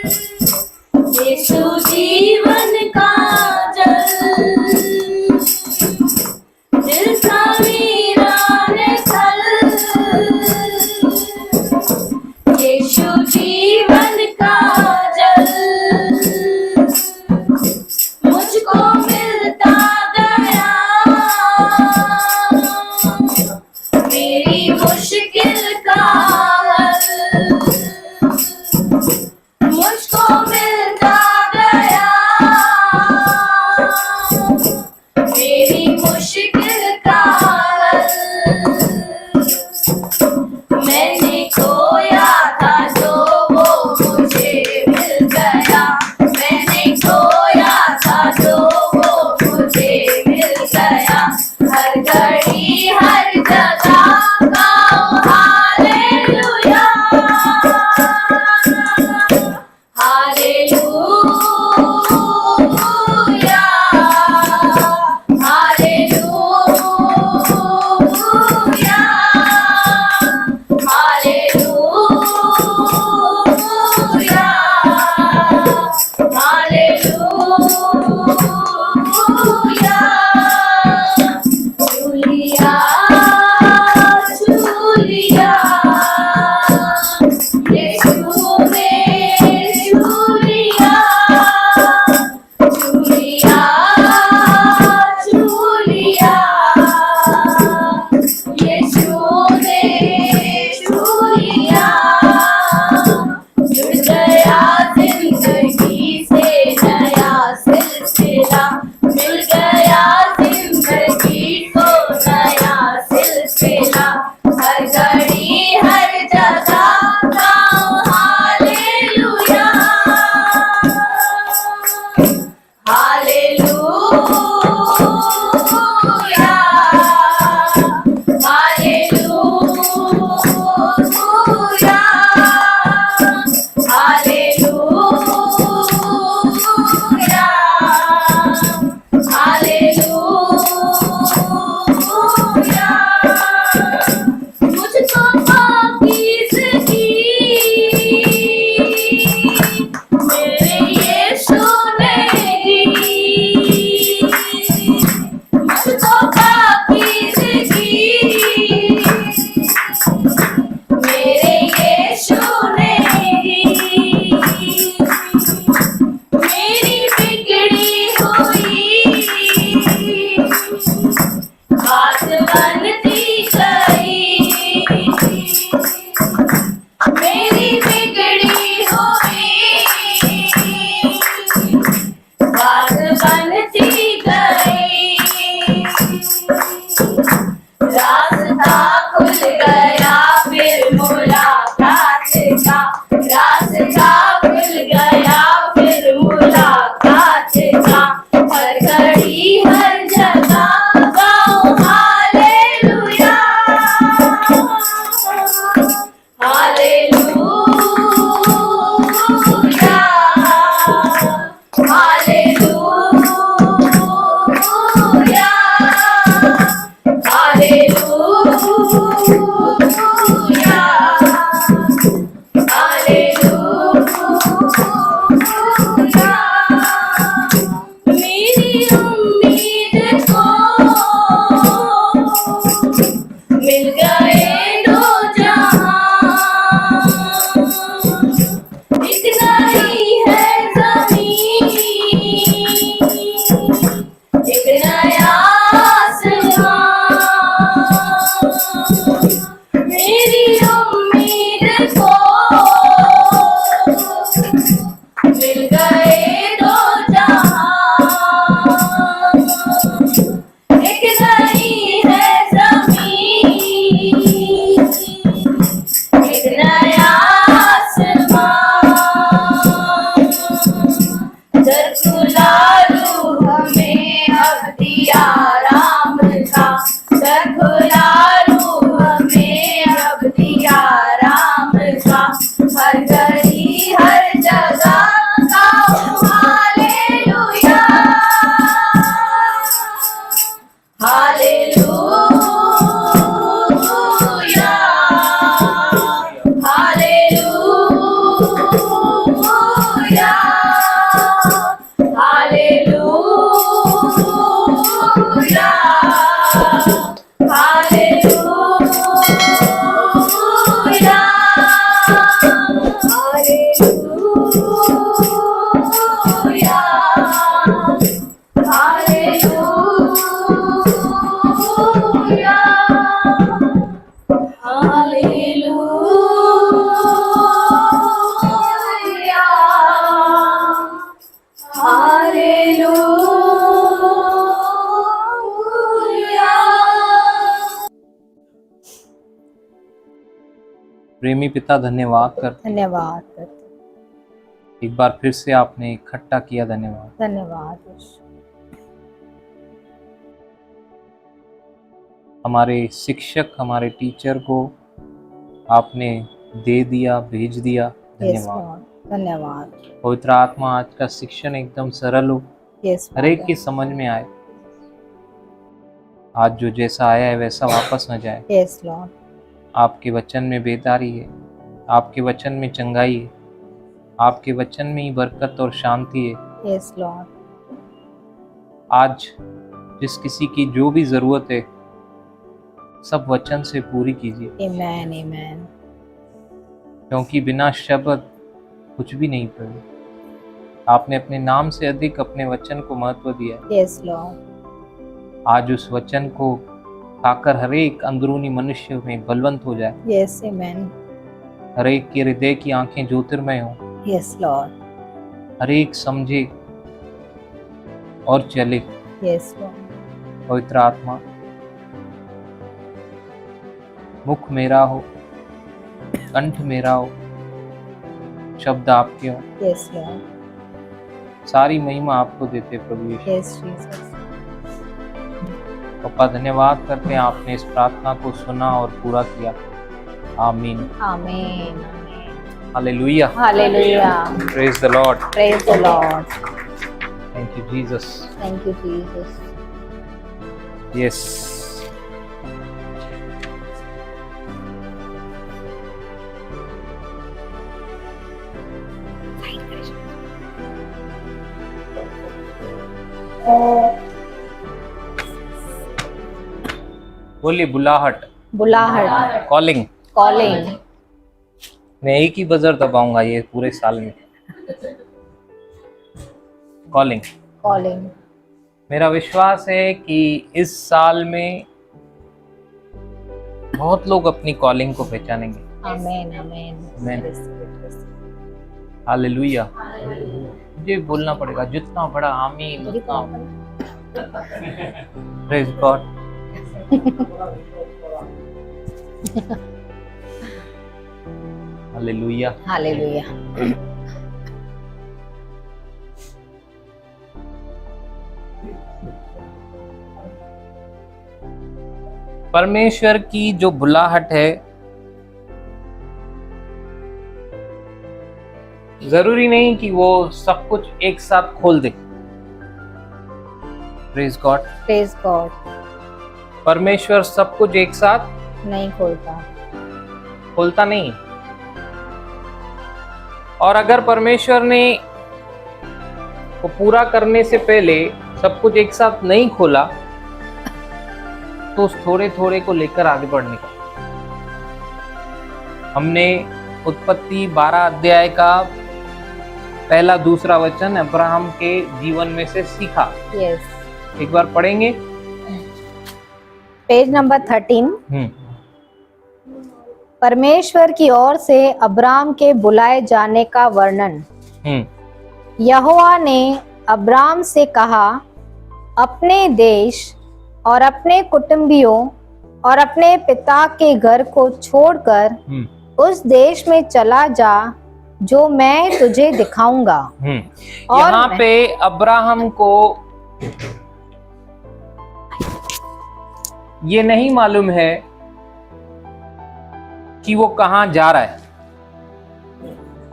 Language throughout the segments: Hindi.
यीशु जीवन का जल, दिल का मेरा है कल। यीशु जीवन का जल, मुझको मिलता गया, मेरी मुश्किल का हल। मुझको मिलता गया, मेरी मुश्किल का हल। मैंने खोया था जो वो मुझे मिल गया, मैंने खोया था जो वो मुझे मिल गया। हर घड़ी हर जगह गाओ हालेलुया, हालेलुया, हालेलुया, हालेलुया। जूलिया, जूलिया, यीशु ने जूलिया, जूलिया, जूलिया, यीशु ने जूलिया। जुड़ गया जिंदगी से नया सिलसिला, मिल गया जिंदगी को नया सिलसिला। हर घड़ी हर जगह गाओ hallelujah, hallelujah, hallelujah, hallelujah, hallelujah. मुझको पाकीज़गी मेरे यीशु ने दी, मुझको पाकीज़गी मेरे यीशु ने दी। मेरी बिगड़ी हुई बात बनती गई, मेरी बिगड़ी हुई बात बनती गई। रास्ता खुल गया फिर मुलाकात का, रास्ता खुल गया फिर मुलाकात का। हर घड़ी हर जगह गाओ हालेलुया, हालेलुया, हालेलुया, हालेलुया, प्रेमी पिता धन्यवाद करते, धन्यवाद करते, एक बार फिर से आपने इकट्ठा किया, धन्यवाद। धन्यवाद यीशु। हमारे शिक्षक, हमारे टीचर को आपने दे दिया, भेज दिया, यस धन्यवाद। लॉर्ड, धन्यवाद। पवित्र आत्मा आज का शिक्षण एकदम सरल हो, यस हर एक की समझ में आए। आज जो जैसा आया है वैसा वापस न जाए। यस लॉर्ड, आपके वचन में बेदारी है, आपके वचन में चंगाई है, आपके वचन में ही बरकत और शांति है। यस लॉर्ड, आज जिस किसी की जो भी जरूरत है सब वचन से पूरी कीजिए, आमेन आमेन। क्योंकि बिना शब्द कुछ भी नहीं प्रभु। आपने अपने नाम से अधिक अपने वचन को महत्व दिया है। यस लॉर्ड, आज उस वचन को खाकर हर एक अंदरूनी मनुष्य में बलवंत हो जाए, यस आमेन। हर एक के हृदय की आंखें ज्योतिर्मय हो, यस लॉर्ड, हर एक समझे और चले। यस लॉर्ड, पवित्र आत्मा मुख मेरा हो, कंठ मेरा हो, शब्द आपके हो, यस लॉर्ड, सारी महिमा आपको देते प्रभु यीशु। Yes Jesus. पापा धन्यवाद करते हैं, आपने इस प्रार्थना को सुना और पूरा किया। आमीन, आमीन, hallelujah, hallelujah, praise the Lord, praise the Lord. Thank you Jesus. Thank you Jesus. Yes, बोलिए बुलाहट, बुलाहट, कॉलिंग। कॉलिंग। मैं एक ही बजर दबाऊंगा ये पूरे साल में। कॉलिंग। कॉलिंग। मेरा विश्वास है कि इस साल में बहुत लोग अपनी कॉलिंग को पहचानेंगे। आमीन आमीन। आमीन। हालेलुया। मुझे बोलना पड़ेगा जितना बड़ा आमीन उतना। Praise God. हालेलुया। हालेलुया। परमेश्वर की जो बुलाहट है, जरूरी नहीं कि वो सब कुछ एक साथ खोल दे। Praise God. Praise God. परमेश्वर सब कुछ एक साथ नहीं खोलता नहीं। और अगर परमेश्वर ने को पूरा करने से पहले सब कुछ एक साथ नहीं खोला तो उस थोड़े थोड़े को लेकर आगे बढ़ने का। हमने उत्पत्ति 12 अध्याय का पहला दूसरा वचन अब्राहम के जीवन में से सीखा। यस। एक बार पढ़ेंगे पेज नंबर 13। परमेश्वर की ओर से अब्राम के बुलाए जाने का वर्णन। यहोवा ने अब्राम से कहा, अपने देश और अपने कुटुंबियों और अपने पिता के घर को छोड़कर उस देश में चला जा जो मैं तुझे दिखाऊंगा। और यहाँ पे अब्राहम को ये नहीं मालूम है कि वो कहां जा रहा है।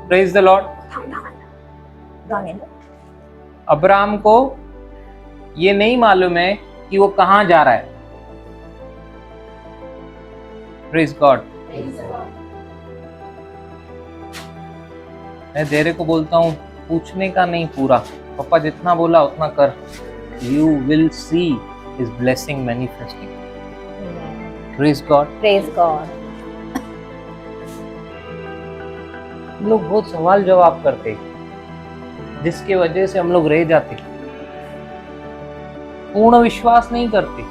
Praise the Lord. अब्राहम को ये नहीं मालूम है कि वो कहां जा रहा है। Praise God. मैं देरे को बोलता हूं, पूछने का नहीं पूरा। पापा जितना बोला उतना कर। You will see his blessing manifesting. Praise God. Praise God. हम लोग बहुत सवाल जवाब करते जिसके वजह से हम लोग रह जाते, पूर्ण विश्वास नहीं करते।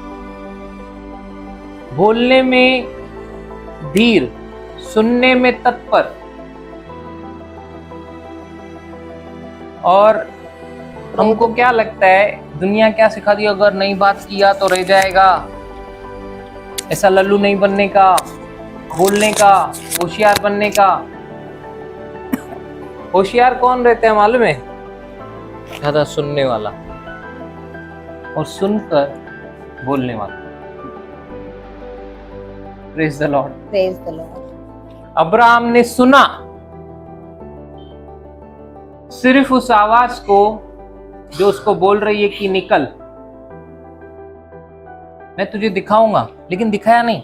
बोलने में धीर, सुनने में तत्पर, और हमको क्या लगता है दुनिया क्या सिखा दी, अगर नई बात किया तो रह जाएगा, ऐसा लल्लू नहीं बनने का, बोलने का, होशियार बनने का। होशियार कौन रहता है मालूम है? ज्यादा सुनने वाला और सुनकर बोलने वाला। Praise the Lord. Praise the Lord. Abraham ने सुना, सिर्फ उस आवाज को जो उसको बोल रही है कि निकल, मैं तुझे दिखाऊंगा, लेकिन दिखाया नहीं।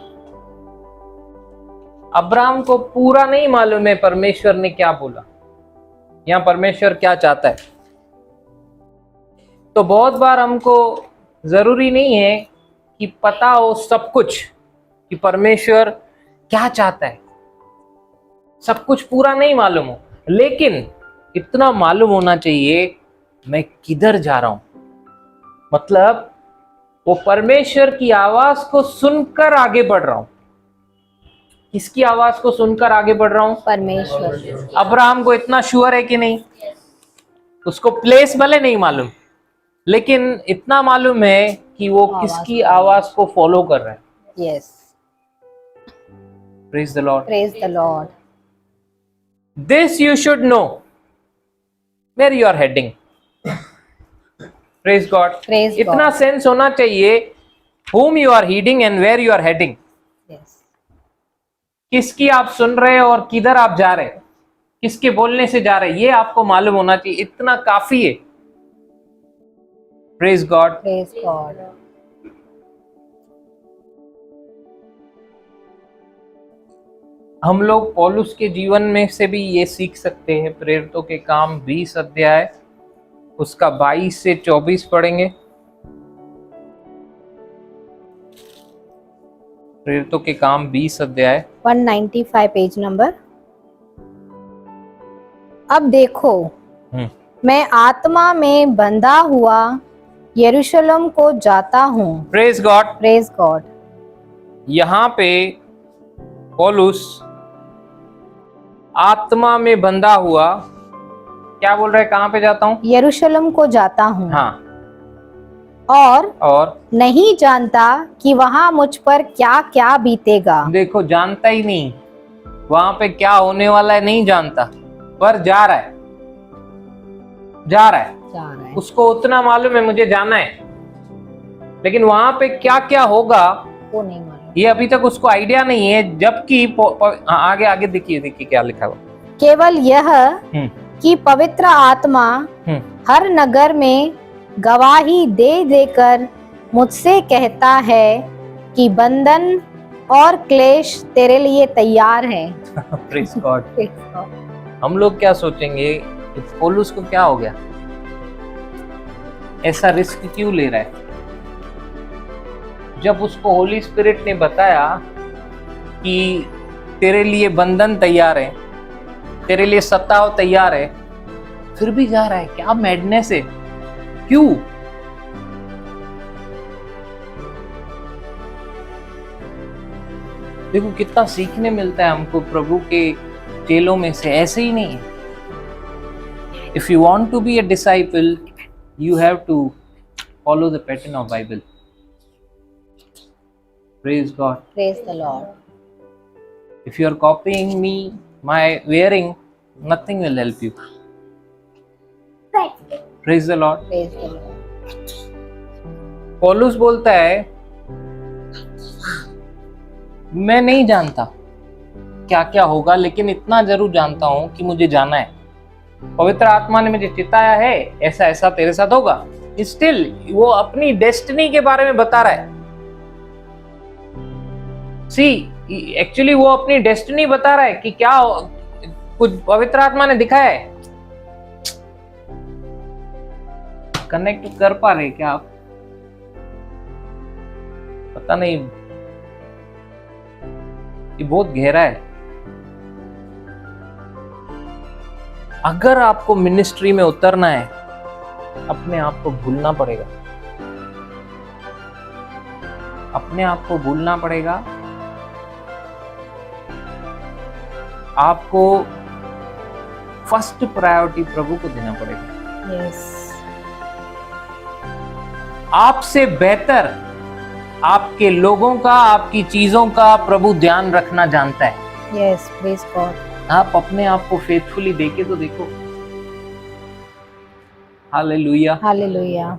अब्राहम को पूरा नहीं मालूम है परमेश्वर ने क्या बोला, यहां परमेश्वर क्या चाहता है। तो बहुत बार हमको जरूरी नहीं है कि पता हो सब कुछ कि परमेश्वर क्या चाहता है, सब कुछ पूरा नहीं मालूम हो, लेकिन इतना मालूम होना चाहिए मैं किधर जा रहा हूं। मतलब वो परमेश्वर की आवाज को सुनकर आगे बढ़ रहा हूं। किसकी आवाज को सुनकर आगे बढ़ रहा हूं? परमेश्वर। अब्राहम को इतना श्योर है कि नहीं? उसको प्लेस भले नहीं मालूम, लेकिन इतना मालूम है कि वो किसकी आवाज को फॉलो कर रहा है। Yes. Praise the Lord. Praise the Lord. This you should know where you are heading. Praise God. Praise इतना God. सेंस होना चाहिए whom you are heeding and where you are heading. Yes. किसकी आप सुन रहे हो और किधर आप जा रहे हैं, किसके बोलने से जा रहे हैं, ये आपको मालूम होना चाहिए। इतना काफी है। Praise God. Praise God. हम लोग पौलुस के जीवन में से भी ये सीख सकते हैं। प्रेरितों के काम 20 अध्याय उसका 22 से 24 पढ़ेंगे। प्रेरितों के काम 20 अध्याय 195 पेज नंबर। अब देखो, मैं आत्मा में बंधा हुआ यरूशलेम को जाता हूँ। Praise God. Praise God. यहाँ पे पौलुस आत्मा में बंधा हुआ क्या बोल रहा है? कहाँ पे जाता हूँ? यरूशलेम को जाता हूँ। हाँ। और नहीं जानता कि वहां मुझ पर क्या क्या बीतेगा। देखो, जानता ही नहीं वहां पे क्या होने वाला है, नहीं जानता, पर जा रहा है, जा रहा है। उसको उतना मालूम है मुझे जाना है, लेकिन वहां पे क्या क्या होगा वो नहीं मालूम, ये अभी तक उसको आइडिया नहीं है। जबकि आगे आगे देखिए क्या लिखा हुआ। केवल यह कि पवित्र आत्मा हर नगर में गवाही दे देकर मुझसे कहता है कि बंधन और क्लेश तेरे लिए तैयार है। Praise God. हम लोग क्या सोचेंगे कि पौलुस को क्या हो गया, ऐसा रिस्क क्यों ले रहा है? जब उसको होली स्पिरिट ने बताया कि तेरे लिए बंधन तैयार है, तेरे लिए सताव तैयार है, फिर भी जा रहा है। क्या मैडनेस है, क्यों? देखो कितना सीखने मिलता है हमको प्रभु के चेलों में से। ऐसे ही नहीं है। If you want to be a disciple, you have to follow the pattern of Bible. Praise God. Praise the Lord. If you are copying me, my wearing, nothing will help you. Praise the Lord. Praise the Lord. पौलुस बोलता है मैं नहीं जानता क्या क्या होगा, लेकिन इतना जरूर जानता हूं कि मुझे जाना है। पवित्र आत्मा ने मुझे चिताया है, ऐसा ऐसा तेरे साथ होगा। स्टिल वो अपनी डेस्टिनी के बारे में बता रहा है। सी एक्चुअली वो अपनी डेस्टिनी बता रहा है कि क्या कुछ पवित्र आत्मा ने दिखाया है। कनेक्ट कर पा रहे क्या आप? पता नहीं, ये बहुत गहरा है। अगर आपको मिनिस्ट्री में उतरना है, अपने आप को भूलना पड़ेगा, अपने आप को भूलना पड़ेगा। आपको फर्स्ट प्रायोरिटी प्रभु को देना पड़ेगा। Yes. आपसे बेहतर आपके लोगों का, आपकी चीजों का प्रभु ध्यान रखना जानता है। Yes, praise God. आप अपने आप को फेथफुली देके तो देखो। हालेलुया। Hallelujah.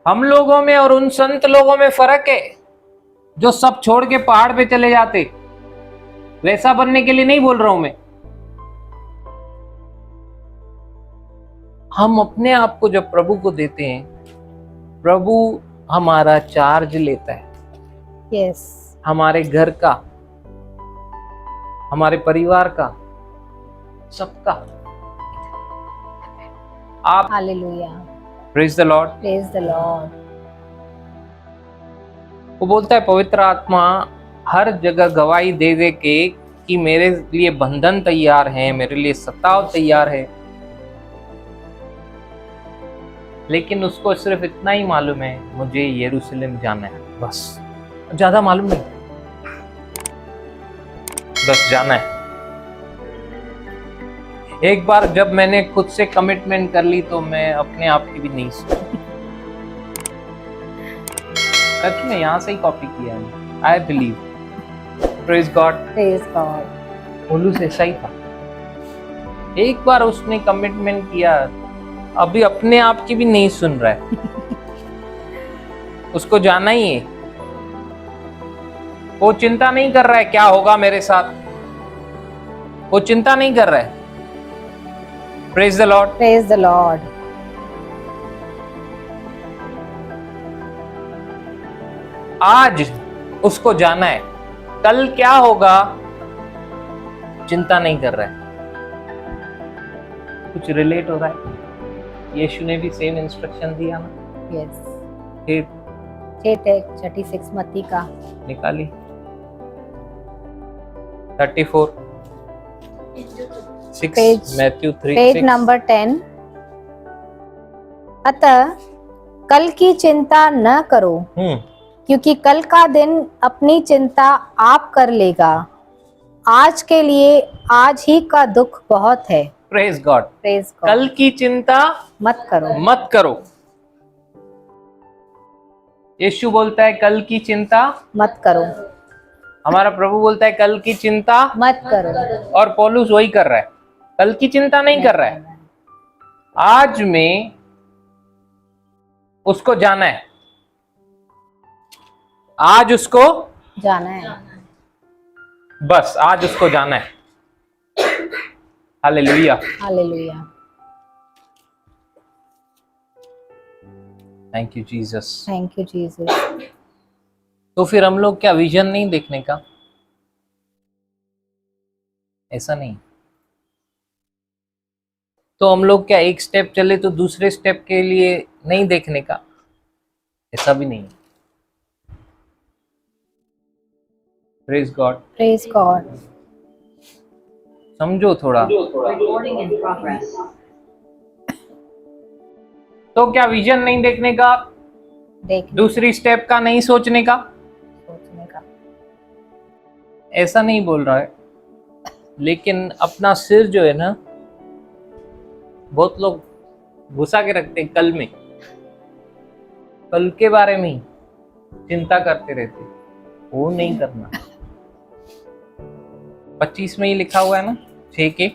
हम लोगों में और उन संत लोगों में फर्क है जो सब छोड़ के पहाड़ पे चले जाते। वैसा बनने के लिए नहीं बोल रहा हूं मैं। हम अपने आप को जब प्रभु को देते हैं, प्रभु हमारा चार्ज लेता है। Yes. हमारे घर का, हमारे परिवार का, सबका। आप Hallelujah. Praise the Lord. Praise the Lord. वो बोलता है पवित्र आत्मा हर जगह गवाही दे दे के कि मेरे लिए बंधन तैयार है, मेरे लिए सताव तैयार है, लेकिन उसको सिर्फ इतना ही मालूम है, मुझे यरूशलेम जाना है, बस। ज्यादा मालूम नहीं, बस जाना है। एक बार जब मैंने खुद से कमिटमेंट कर ली तो मैं अपने आप की भी नहीं सुनी। सच में यहाँ से ही कॉपी किया है। I believe. Praise God. Praise God. उल्लू से सही था। एक बार उसने कमिटमेंट किया, अभी अपने आप की भी नहीं सुन रहा है। उसको जाना ही है। वो चिंता नहीं कर रहा है क्या होगा मेरे साथ, वो चिंता नहीं कर रहा है। Praise the Lord. Praise the Lord. आज उसको जाना है, कल क्या होगा चिंता नहीं कर रहा है। कुछ रिलेट हो रहा है? यीशु ने भी सेम इंस्ट्रक्शन दिया ना। Yes. फिर 36 मत्ती का। निकाली 34 6 Page- मैथ्यू 3 पेज 6 नंबर 10। अतः कल की चिंता न करो, क्योंकि कल का दिन अपनी चिंता आप कर लेगा। आज के लिए आज ही का दुख बहुत है। Praise God. Praise God. कल की चिंता मत करो। मत करो। यीशु बोलता है कल की चिंता, मत करो। हमारा प्रभु बोलता है कल की चिंता, मत करो। और पौलुस वही कर रहा है, कल की चिंता नहीं कर रहा है। आज में उसको जाना है, आज उसको जाना है। बस आज उसको जाना है। Hallelujah. Hallelujah. Thank you Jesus. Thank you Jesus. तो फिर हम लोग क्या विजन नहीं देखने का? ऐसा नहीं। तो हम लोग क्या एक स्टेप चले तो दूसरे स्टेप के लिए नहीं देखने का? ऐसा भी नहीं। Praise God. Praise God. समझो थोड़ा। Recording in progress. तो क्या विजन नहीं देखने का, देख दूसरी स्टेप का नहीं सोचने का? सोचने का। ऐसा नहीं बोल रहा है, लेकिन अपना सिर जो है ना, बहुत लोग घुसा के रखते हैं कल में, कल के बारे में ही चिंता करते रहते। वो नहीं करना। 25 में ही लिखा हुआ है ना, 6 के।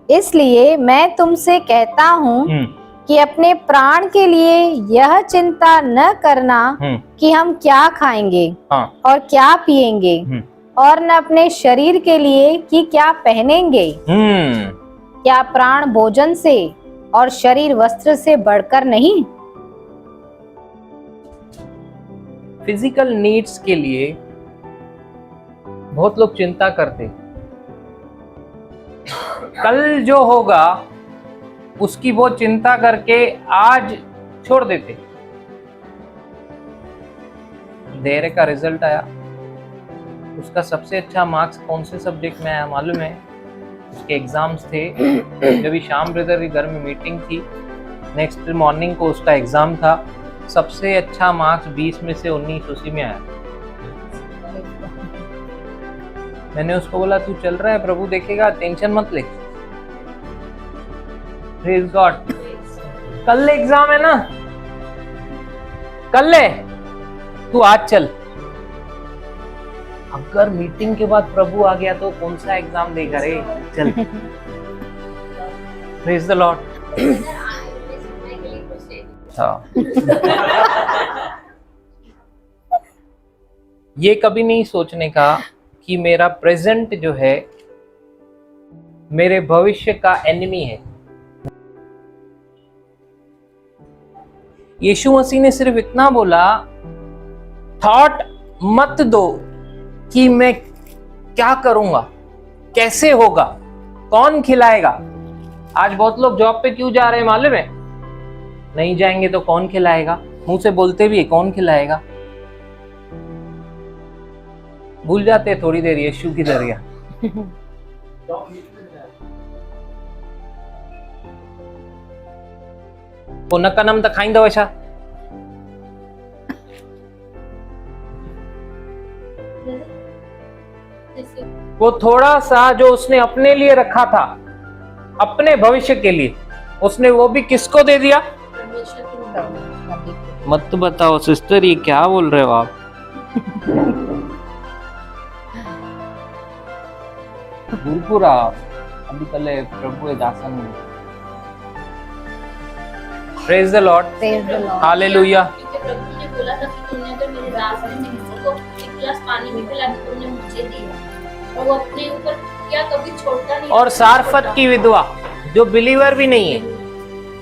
इसलिए मैं तुमसे कहता हूँ कि अपने प्राण के लिए यह चिंता न करना कि हम क्या खाएंगे हाँ। और क्या पिएंगे, और न अपने शरीर के लिए कि क्या पहनेंगे। क्या प्राण भोजन से और शरीर वस्त्र से बढ़कर नहीं? फिजिकल नीड्स के लिए बहुत लोग चिंता करते, कल जो होगा उसकी वो चिंता करके आज छोड़ देते। धैर्य का रिजल्ट आया, उसका सबसे अच्छा मार्क्स कौन से सब्जेक्ट में आया मालूम है? उसके एग्जाम्स थे। जब भी श्याम ब्रदर के घर में मीटिंग थी, नेक्स्ट मॉर्निंग को उसका एग्जाम था। सबसे अच्छा मार्क्स 20 में से 19 उसी में आया। मैंने उसको बोला तू चल रहा है, प्रभु देखेगा, टेंशन मत ले। Praise God. कल एग्जाम है ना, कल है, तू आज चल। अगर मीटिंग के बाद प्रभु आ गया तो कौन सा एग्जाम देगा रे, चल। Praise the Lord. ये कभी नहीं सोचने का कि मेरा प्रेजेंट जो है मेरे भविष्य का एनिमी है। यीशु मसीह ने सिर्फ इतना बोला, थॉट मत दो कि मैं क्या करूंगा, कैसे होगा, कौन खिलाएगा। आज बहुत लोग जॉब पे क्यों जा रहे हैं मालूम है? नहीं जाएंगे तो कौन खिलाएगा, मुंह से बोलते भी है कौन खिलाएगा, भूल जाते हैं थोड़ी देर यीशु की दरिया। वो नकनम तो खाइंदा वैसा, वो थोड़ा सा जो उसने अपने लिए रखा था, अपने भविष्य के लिए, उसने वो भी किसको दे दिया? मत बताओ सिस्टर, ये क्या बोल रहे हो आप? गुरुपुरा अभी कल प्रभु दासन में। Praise the Lord, hallelujah. प्रभु ने बोला था कि तुमने अगर मेरे दास में किसी को एक गिलास पानी भी पिला के तुमने मुझे दिया, और वो अपने ऊपर क्या कभी छोड़ता नहीं। और सारफत की विधवा जो बिलीवर भी नहीं है।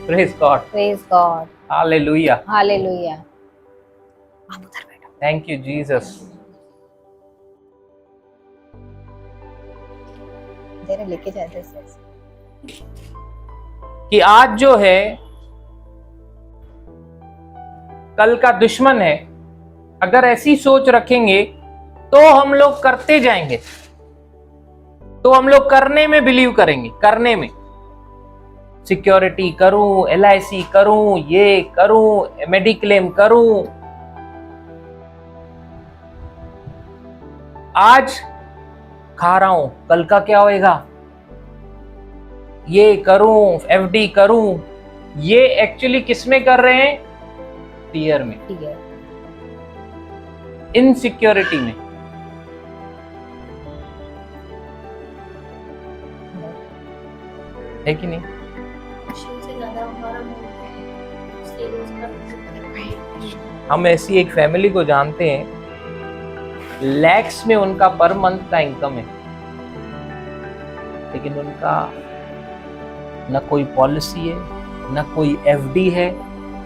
Praise God, praise God, hallelujah, hallelujah. आप उधर बैठो। Thank you Jesus. तेरे लेके जाते हैं कि आज जो है कल का दुश्मन है, अगर ऐसी सोच रखेंगे तो हम लोग करते जाएंगे, तो हम लोग करने में बिलीव करेंगे, करने में। सिक्योरिटी करूं, LIC करूं, ये करूं, मेडिक्लेम करूं। आज खा रहा हूं, कल का क्या होएगा, ये करूं, FD करूं। ये एक्चुअली किसमें कर रहे हैं? फियर में, इनसिक्योरिटी में। है कि नहीं? हम ऐसी एक फैमिली को जानते हैं, लैक्स में उनका पर मंथ का इनकम है, लेकिन उनका न कोई पॉलिसी है, न कोई FD है,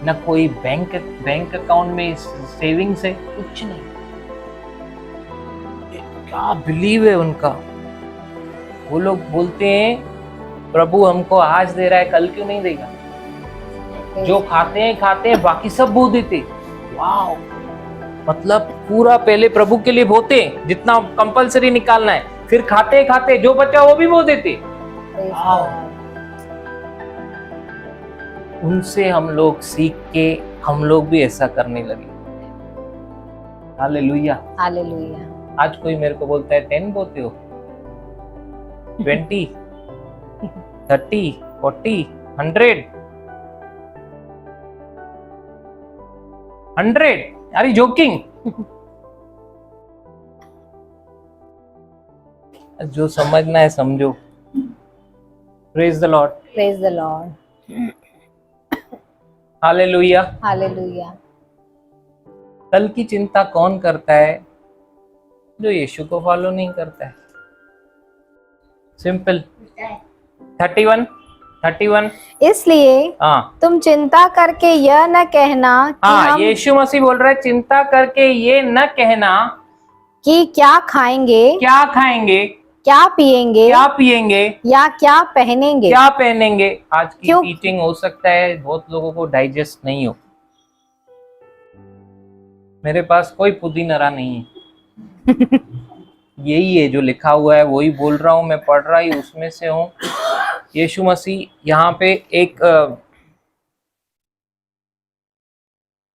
न कोई बैंक अकाउंट में सेविंग्स है, कुछ नहीं। क्या बिलीव है उनका। वो लोग बोलते हैं प्रभु हमको आज दे रहा है, कल क्यों नहीं देगा। जो खाते हैं बाकी सब बो देते। वाह, मतलब पूरा पहले प्रभु के लिए बोते जितना कंपलसरी निकालना है, फिर खाते जो बचा वो भी बो देते। उनसे हम लोग सीख के हम लोग भी ऐसा करने लगे। Hallelujah, hallelujah. आज कोई मेरे को बोलता है 10 बोते हो, 20, 30, 40, 100, आर यू जोकिंग? जो समझना है समझो। Praise the Lord, praise the Lord, hallelujah, hallelujah. कल की चिंता कौन करता है? जो यीशु को फॉलो नहीं करता है। सिंपल। 31 इसलिए हाँ, तुम चिंता करके यह न कहना कि हाँ, हम यीशु मसीह बोल रहा है चिंता करके ये न कहना कि क्या खाएंगे, क्या खाएंगे, क्या पिएंगे, क्या पिएंगे, या क्या पहनेंगे। क्या पहनेंगे। आज की क्यों? टीचिंग हो सकता है बहुत लोगों को डाइजेस्ट नहीं हो। मेरे पास कोई पुदीनरा नहीं है। यही है जो लिखा हुआ है, वही बोल रहा हूं, मैं पढ़ रहा ही उसमें से हूं। यीशु मसीह यहाँ पे एक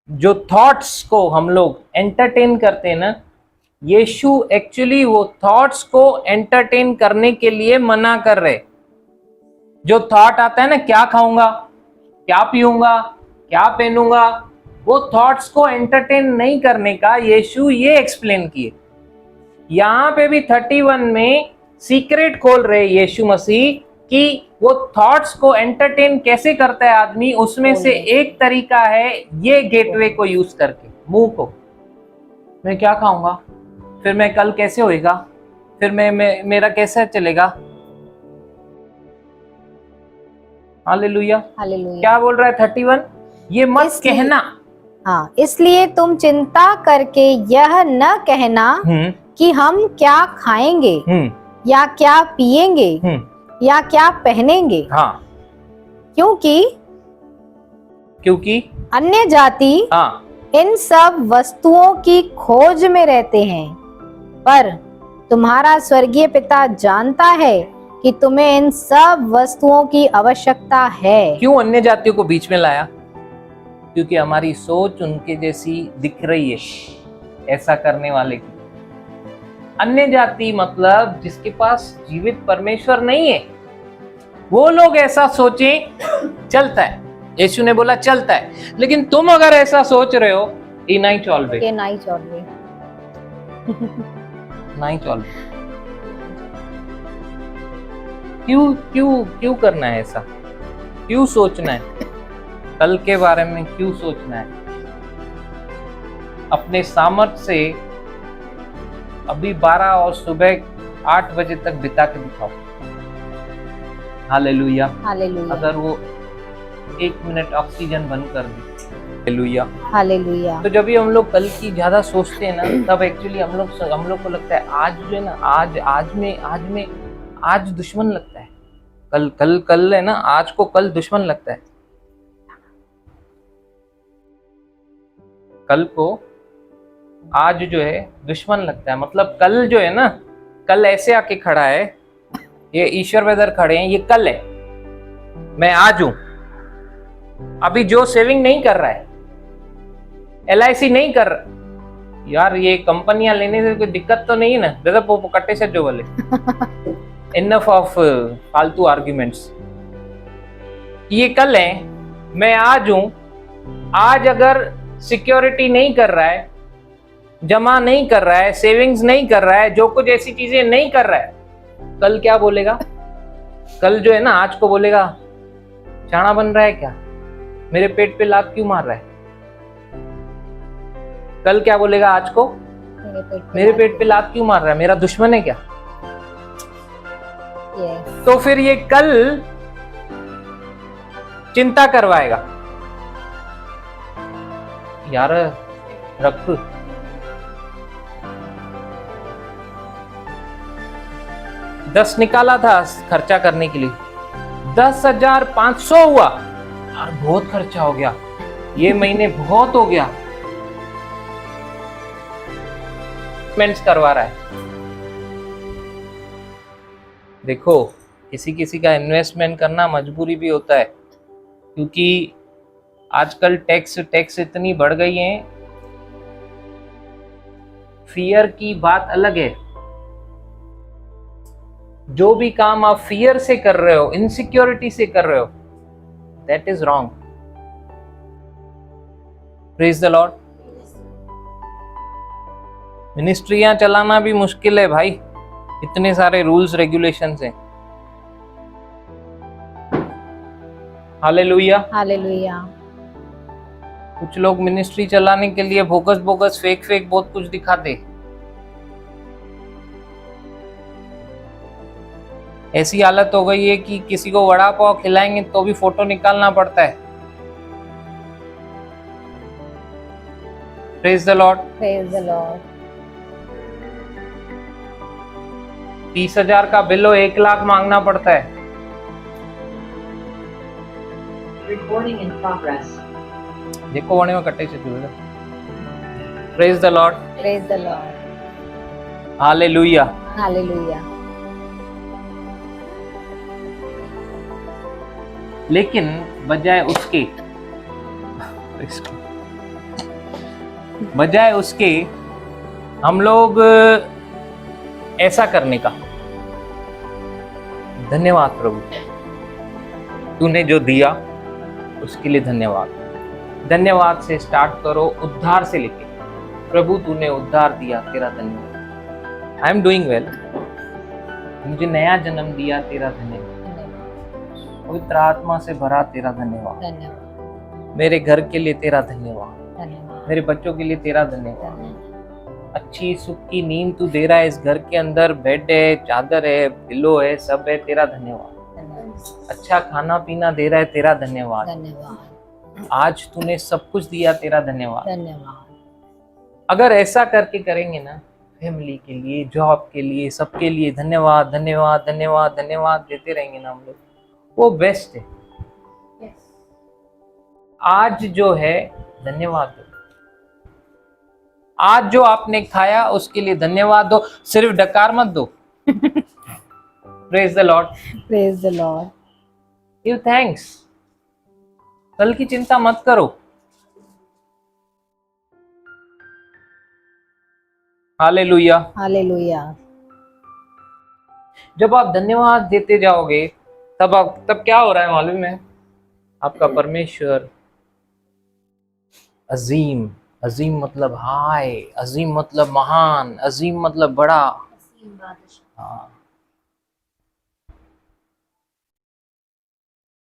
जो थॉट्स को हम लोग एंटरटेन करते हैं ना, यीशु एक्चुअली वो थॉट्स को एंटरटेन करने के लिए मना कर रहे। जो थॉट आता है ना, क्या खाऊंगा, क्या पीऊंगा, क्या पहनूंगा, वो थॉट्स को एंटरटेन नहीं करने का यीशु ये एक्सप्लेन किए। यहां पे भी 31 में सीक्रेट खोल रहे यीशु मसीह कि वो थॉट्स को एंटरटेन कैसे करता है आदमी। उसमें से एक तरीका है ये गेटवे को यूज करके, मुंह को, मैं क्या खाऊंगा, फिर मैं कल कैसे होएगा, फिर मेरा कैसे चलेगा। हालेलुया। हालेलुया। क्या बोल रहा है 31? ये मत कहना। हाँ, इसलिए तुम चिंता करके यह न कहना कि हम क्या खाएंगे या क्या पिएंगे या क्या पहनेंगे। हाँ, क्योंकि अन्य जाति इन सब वस्तुओं की खोज में रहते हैं, पर तुम्हारा स्वर्गीय पिता जानता है कि तुम्हें इन सब वस्तुओं की आवश्यकता है। क्यों अन्य जातियों को बीच में लाया? क्योंकि हमारी सोच उनके जैसी दिख रही है, ऐसा करने वाले की। अन्य जाति मतलब जिसके पास जीवित परमेश्वर नहीं है, वो लोग ऐसा सोचें, चलता है। यीशु ने बोला चलता है, लेकिन तुम अगर ऐसा सोच रहे हो, ये नहीं चलबे, नहीं चलबे, नहीं चलबे। क्यों क्यों क्यों करना है ऐसा? क्यों सोचना है कल के बारे में? क्यों सोचना है? अपने सामर्थ्य से अभी 12 और सुबह 8 बजे तक बिता के दिखाओ। हालेलुया। हालेलुया। अगर वो 1 मिनट ऑक्सीजन बंद कर दी, हालेलुया, हालेलुया। तो जब भी हम लोग कल की ज्यादा सोचते हैं ना, तब एक्चुअली हम लोग को लगता है आज जो है ना, आज दुश्मन लगता है। कल है ना, आज को कल दुश्मन लगता है। कल को आज जो है दुश्मन लगता है। मतलब कल जो है ना, कल ऐसे आके खड़ा है, ये ईश्वर वेदर खड़े हैं, ये कल है, मैं आज हूं। अभी जो सेविंग नहीं कर रहा है, LIC नहीं कर रहा, यार ये कंपनियां लेने से कोई दिक्कत तो नहीं है ना? दादा पोपो कट्टे से जो बोले इनफ ऑफ फालतू आर्ग्यूमेंट्स। ये कल है, मैं आज हूं। आज अगर सिक्योरिटी नहीं कर रहा है, जमा नहीं कर रहा है, सेविंग्स नहीं कर रहा है, जो कुछ ऐसी चीजें नहीं कर रहा है, कल क्या बोलेगा? कल जो है ना, आज को बोलेगा चाणा बन रहा है क्या, मेरे पेट पे लात क्यों मार रहा है? कल क्या बोलेगा आज को? मेरे पेट पे लात क्यों मार रहा है, मेरा दुश्मन है क्या? तो फिर ये कल चिंता करवाएगा, यार रख, $10 निकाला था खर्चा करने के लिए, 10,500 हुआ, यार बहुत खर्चा हो गया, ये महीने बहुत हो गया। पेमेंट्स करवा रहा है। देखो, किसी का इन्वेस्टमेंट करना मजबूरी भी होता है, क्योंकि आजकल टैक्स इतनी बढ़ गई है। फियर की बात अलग है। जो भी काम आप फियर से कर रहे हो, इनसिक्योरिटी से कर रहे हो, that is wrong. Praise the Lord. मिनिस्ट्रियां चलाना भी मुश्किल है भाई, इतने सारे रूल्स रेगुलेशंस हैं। हालेलुया। हालेलुया। कुछ लोग मिनिस्ट्री चलाने के लिए बोगस फेक बहुत कुछ दिखाते। ऐसी हालत हो गई है कि किसी को वड़ा पाव खिलाएंगे तो भी फोटो निकालना पड़ता है। Praise the Lord. Praise the Lord. 30,000 का बिल हो, 1 लाख मांगना पड़ता है। Recording in progress. देखो वने में कट्टे से जुड़। Praise the Lord. Praise the Lord. Hallelujah. Hallelujah. लेकिन बजाय उसके हम लोग ऐसा करने का, धन्यवाद प्रभु, तूने जो दिया उसके लिए धन्यवाद। धन्यवाद से स्टार्ट करो, उद्धार से लेके। प्रभु तूने उद्धार दिया, तेरा धन्यवाद। आई एम डूइंग वेल, मुझे नया जन्म दिया, तेरा धन्यवाद। पवित्र आत्मा से भरा, तेरा धन्यवाद। धन्यवाद। मेरे घर के लिए तेरा धन्यवाद, धन्यवाद। मेरे बच्चों के लिए तेरा धन्यवाद। अच्छी सुख की नींद तू दे रहा है, इस घर के अंदर बेड है, चादर है, पिलो है, सब है, तेरा धन्यवाद। अच्छा खाना पीना दे रहा है, तेरा धन्यवाद। धन्यवाद। आज तूने सब कुछ दिया, तेरा धन्यवाद। धन्यवाद। अगर ऐसा करके करेंगे ना, फैमिली के लिए, जॉब के लिए, सबके लिए धन्यवाद धन्यवाद धन्यवाद धन्यवाद देते रहेंगे ना हम लोग, वो बेस्ट है। आज जो है धन्यवाद दो। आज जो आपने खाया उसके लिए धन्यवाद दो, सिर्फ डकार मत दो। Praise the Lord. Praise the Lord. Give thanks. कल की चिंता मत करो। हालेलुया। हालेलुया। जब आप धन्यवाद देते जाओगे तब क्या हो रहा है मालूम है? आपका परमेश्वर अजीम, अजीम मतलब हाय, अजीम मतलब महान, अजीम मतलब बड़ा। हाँ,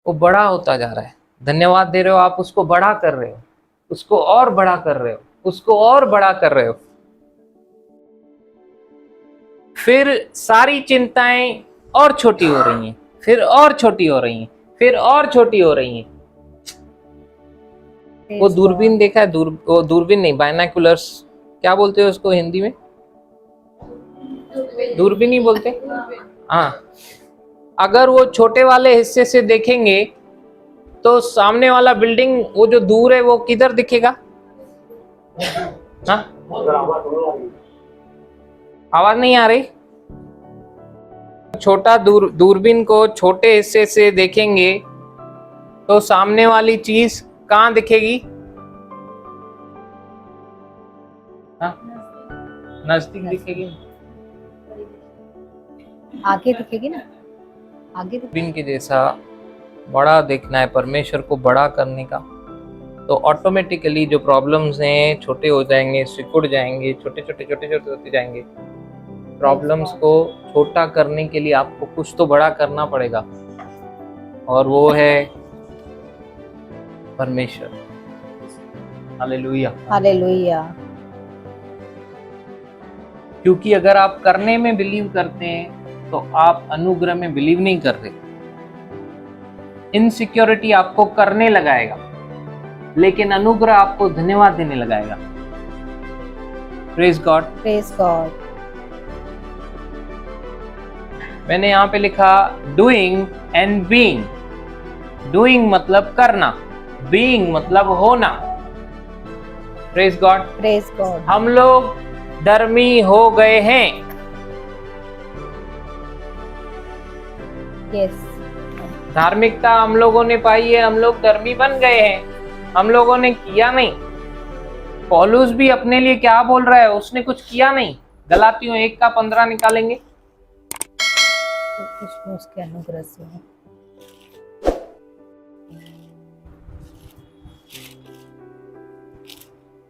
वो बड़ा होता जा रहा है। धन्यवाद दे रहे हो आप, उसको बड़ा कर रहे हो, उसको और बड़ा कर रहे हो, उसको और बड़ा कर रहे हो। फिर सारी चिंताएं और छोटी हो रही हैं, फिर और छोटी हो रही हैं, फिर और छोटी हो रही हैं। वो दूरबीन देखा है? वो दूरबीन नहीं, बायनाकुलर्स, क्या बोलते हो उसको हिंदी में? दूरबीन ही बोलते। हाँ, अगर वो छोटे वाले हिस्से से देखेंगे तो सामने वाला बिल्डिंग, वो जो दूर है, वो किधर दिखेगा? हाँ, आवाज नहीं आ रही? छोटा दूरबीन को छोटे हिस्से से देखेंगे तो सामने वाली चीज कहाँ दिखेगी? हाँ, नजदीक दिखेगी, आगे दिखेगी ना, आगे दूरबीन के जैसा बड़ा देखना है, परमेश्वर को बड़ा करने का, तो ऑटोमेटिकली जो प्रॉब्लम्स हैं छोटे हो जाएंगे, सिकुड़ जाएंगे, छोटे छोटे छोटे छोटे होते जाएंगे। प्रॉब्लम्स को छोटा करने के लिए आपको कुछ तो बड़ा करना पड़ेगा, और वो है परमेश्वर। हालेलुया। हालेलुया। क्योंकि अगर आप करने में बिलीव करते हैं तो आप अनुग्रह में बिलीव नहीं कर रहे। इनसिक्योरिटी आपको करने लगाएगा, लेकिन अनुग्रह आपको धन्यवाद देने लगाएगा। Praise God. Praise God. मैंने यहाँ पे लिखा डूइंग एंड बीइंग। डूइंग मतलब करना, बीइंग मतलब होना। Praise God. Praise God. हम लोग धर्मी हो गए हैं। यस। धार्मिकता हम लोगों ने पाई है, हम लोग धर्मी बन गए हैं, हम लोगों ने किया नहीं। पौलुस भी अपने लिए क्या बोल रहा है? उसने कुछ किया नहीं। गलातियों 1:15 निकालेंगे। तो कुछ उसके अनुग्रह से है।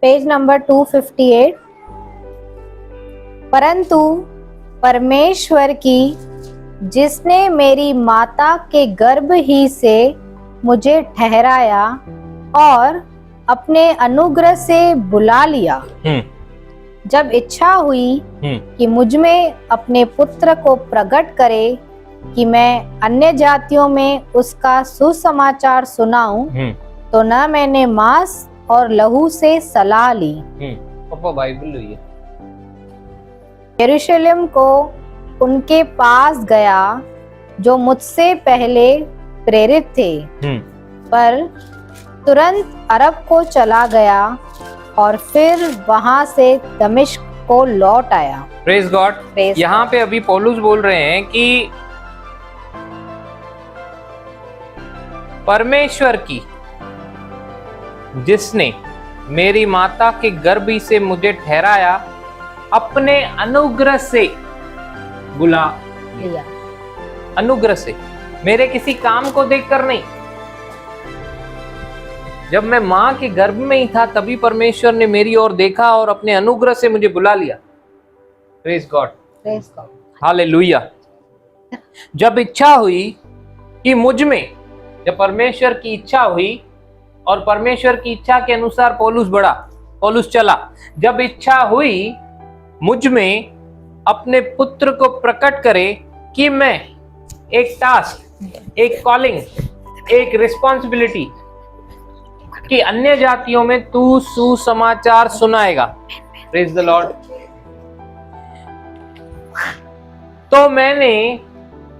Page number 258। परंतु परमेश्वर की, जिसने मेरी माता के गर्भ ही से मुझे ठहराया और अपने अनुग्रह से बुला लिया, जब इच्छा हुई कि मुझ में अपने पुत्र को प्रकट करे कि मैं अन्य जातियों में उसका सुसमाचार सुनाऊं, तो न मैंने मांस और लहू से सलाह ली। पापा बाइबल हुई है। यरूशलेम को उनके पास गया जो मुझसे पहले प्रेरित थे, पर तुरंत अरब को चला गया और फिर वहां से दमिश्क को लौट आया। Praise God. यहाँ पे अभी पौलुस बोल रहे हैं कि परमेश्वर की, जिसने मेरी माता के गर्भ ही से मुझे ठहराया, अपने अनुग्रह से बुला लिया। अनुग्रह से, मेरे किसी काम को देखकर नहीं। जब मैं मां के गर्भ में ही था तभी परमेश्वर ने मेरी ओर देखा और अपने अनुग्रह से मुझे बुला लिया। Praise God, hallelujah. जब इच्छा हुई कि मुझ में, जब परमेश्वर की इच्छा हुई और परमेश्वर की इच्छा के अनुसार पौलुस चला, जब इच्छा हुई मुझ में अपने पुत्र को प्रकट करे कि मैं एक टास्क, एक कॉलिंग, एक रिस्पॉन्सिबिलिटी कि अन्य जातियों में तू सुसमाचार सुनाएगा। Praise the Lord. तो मैंने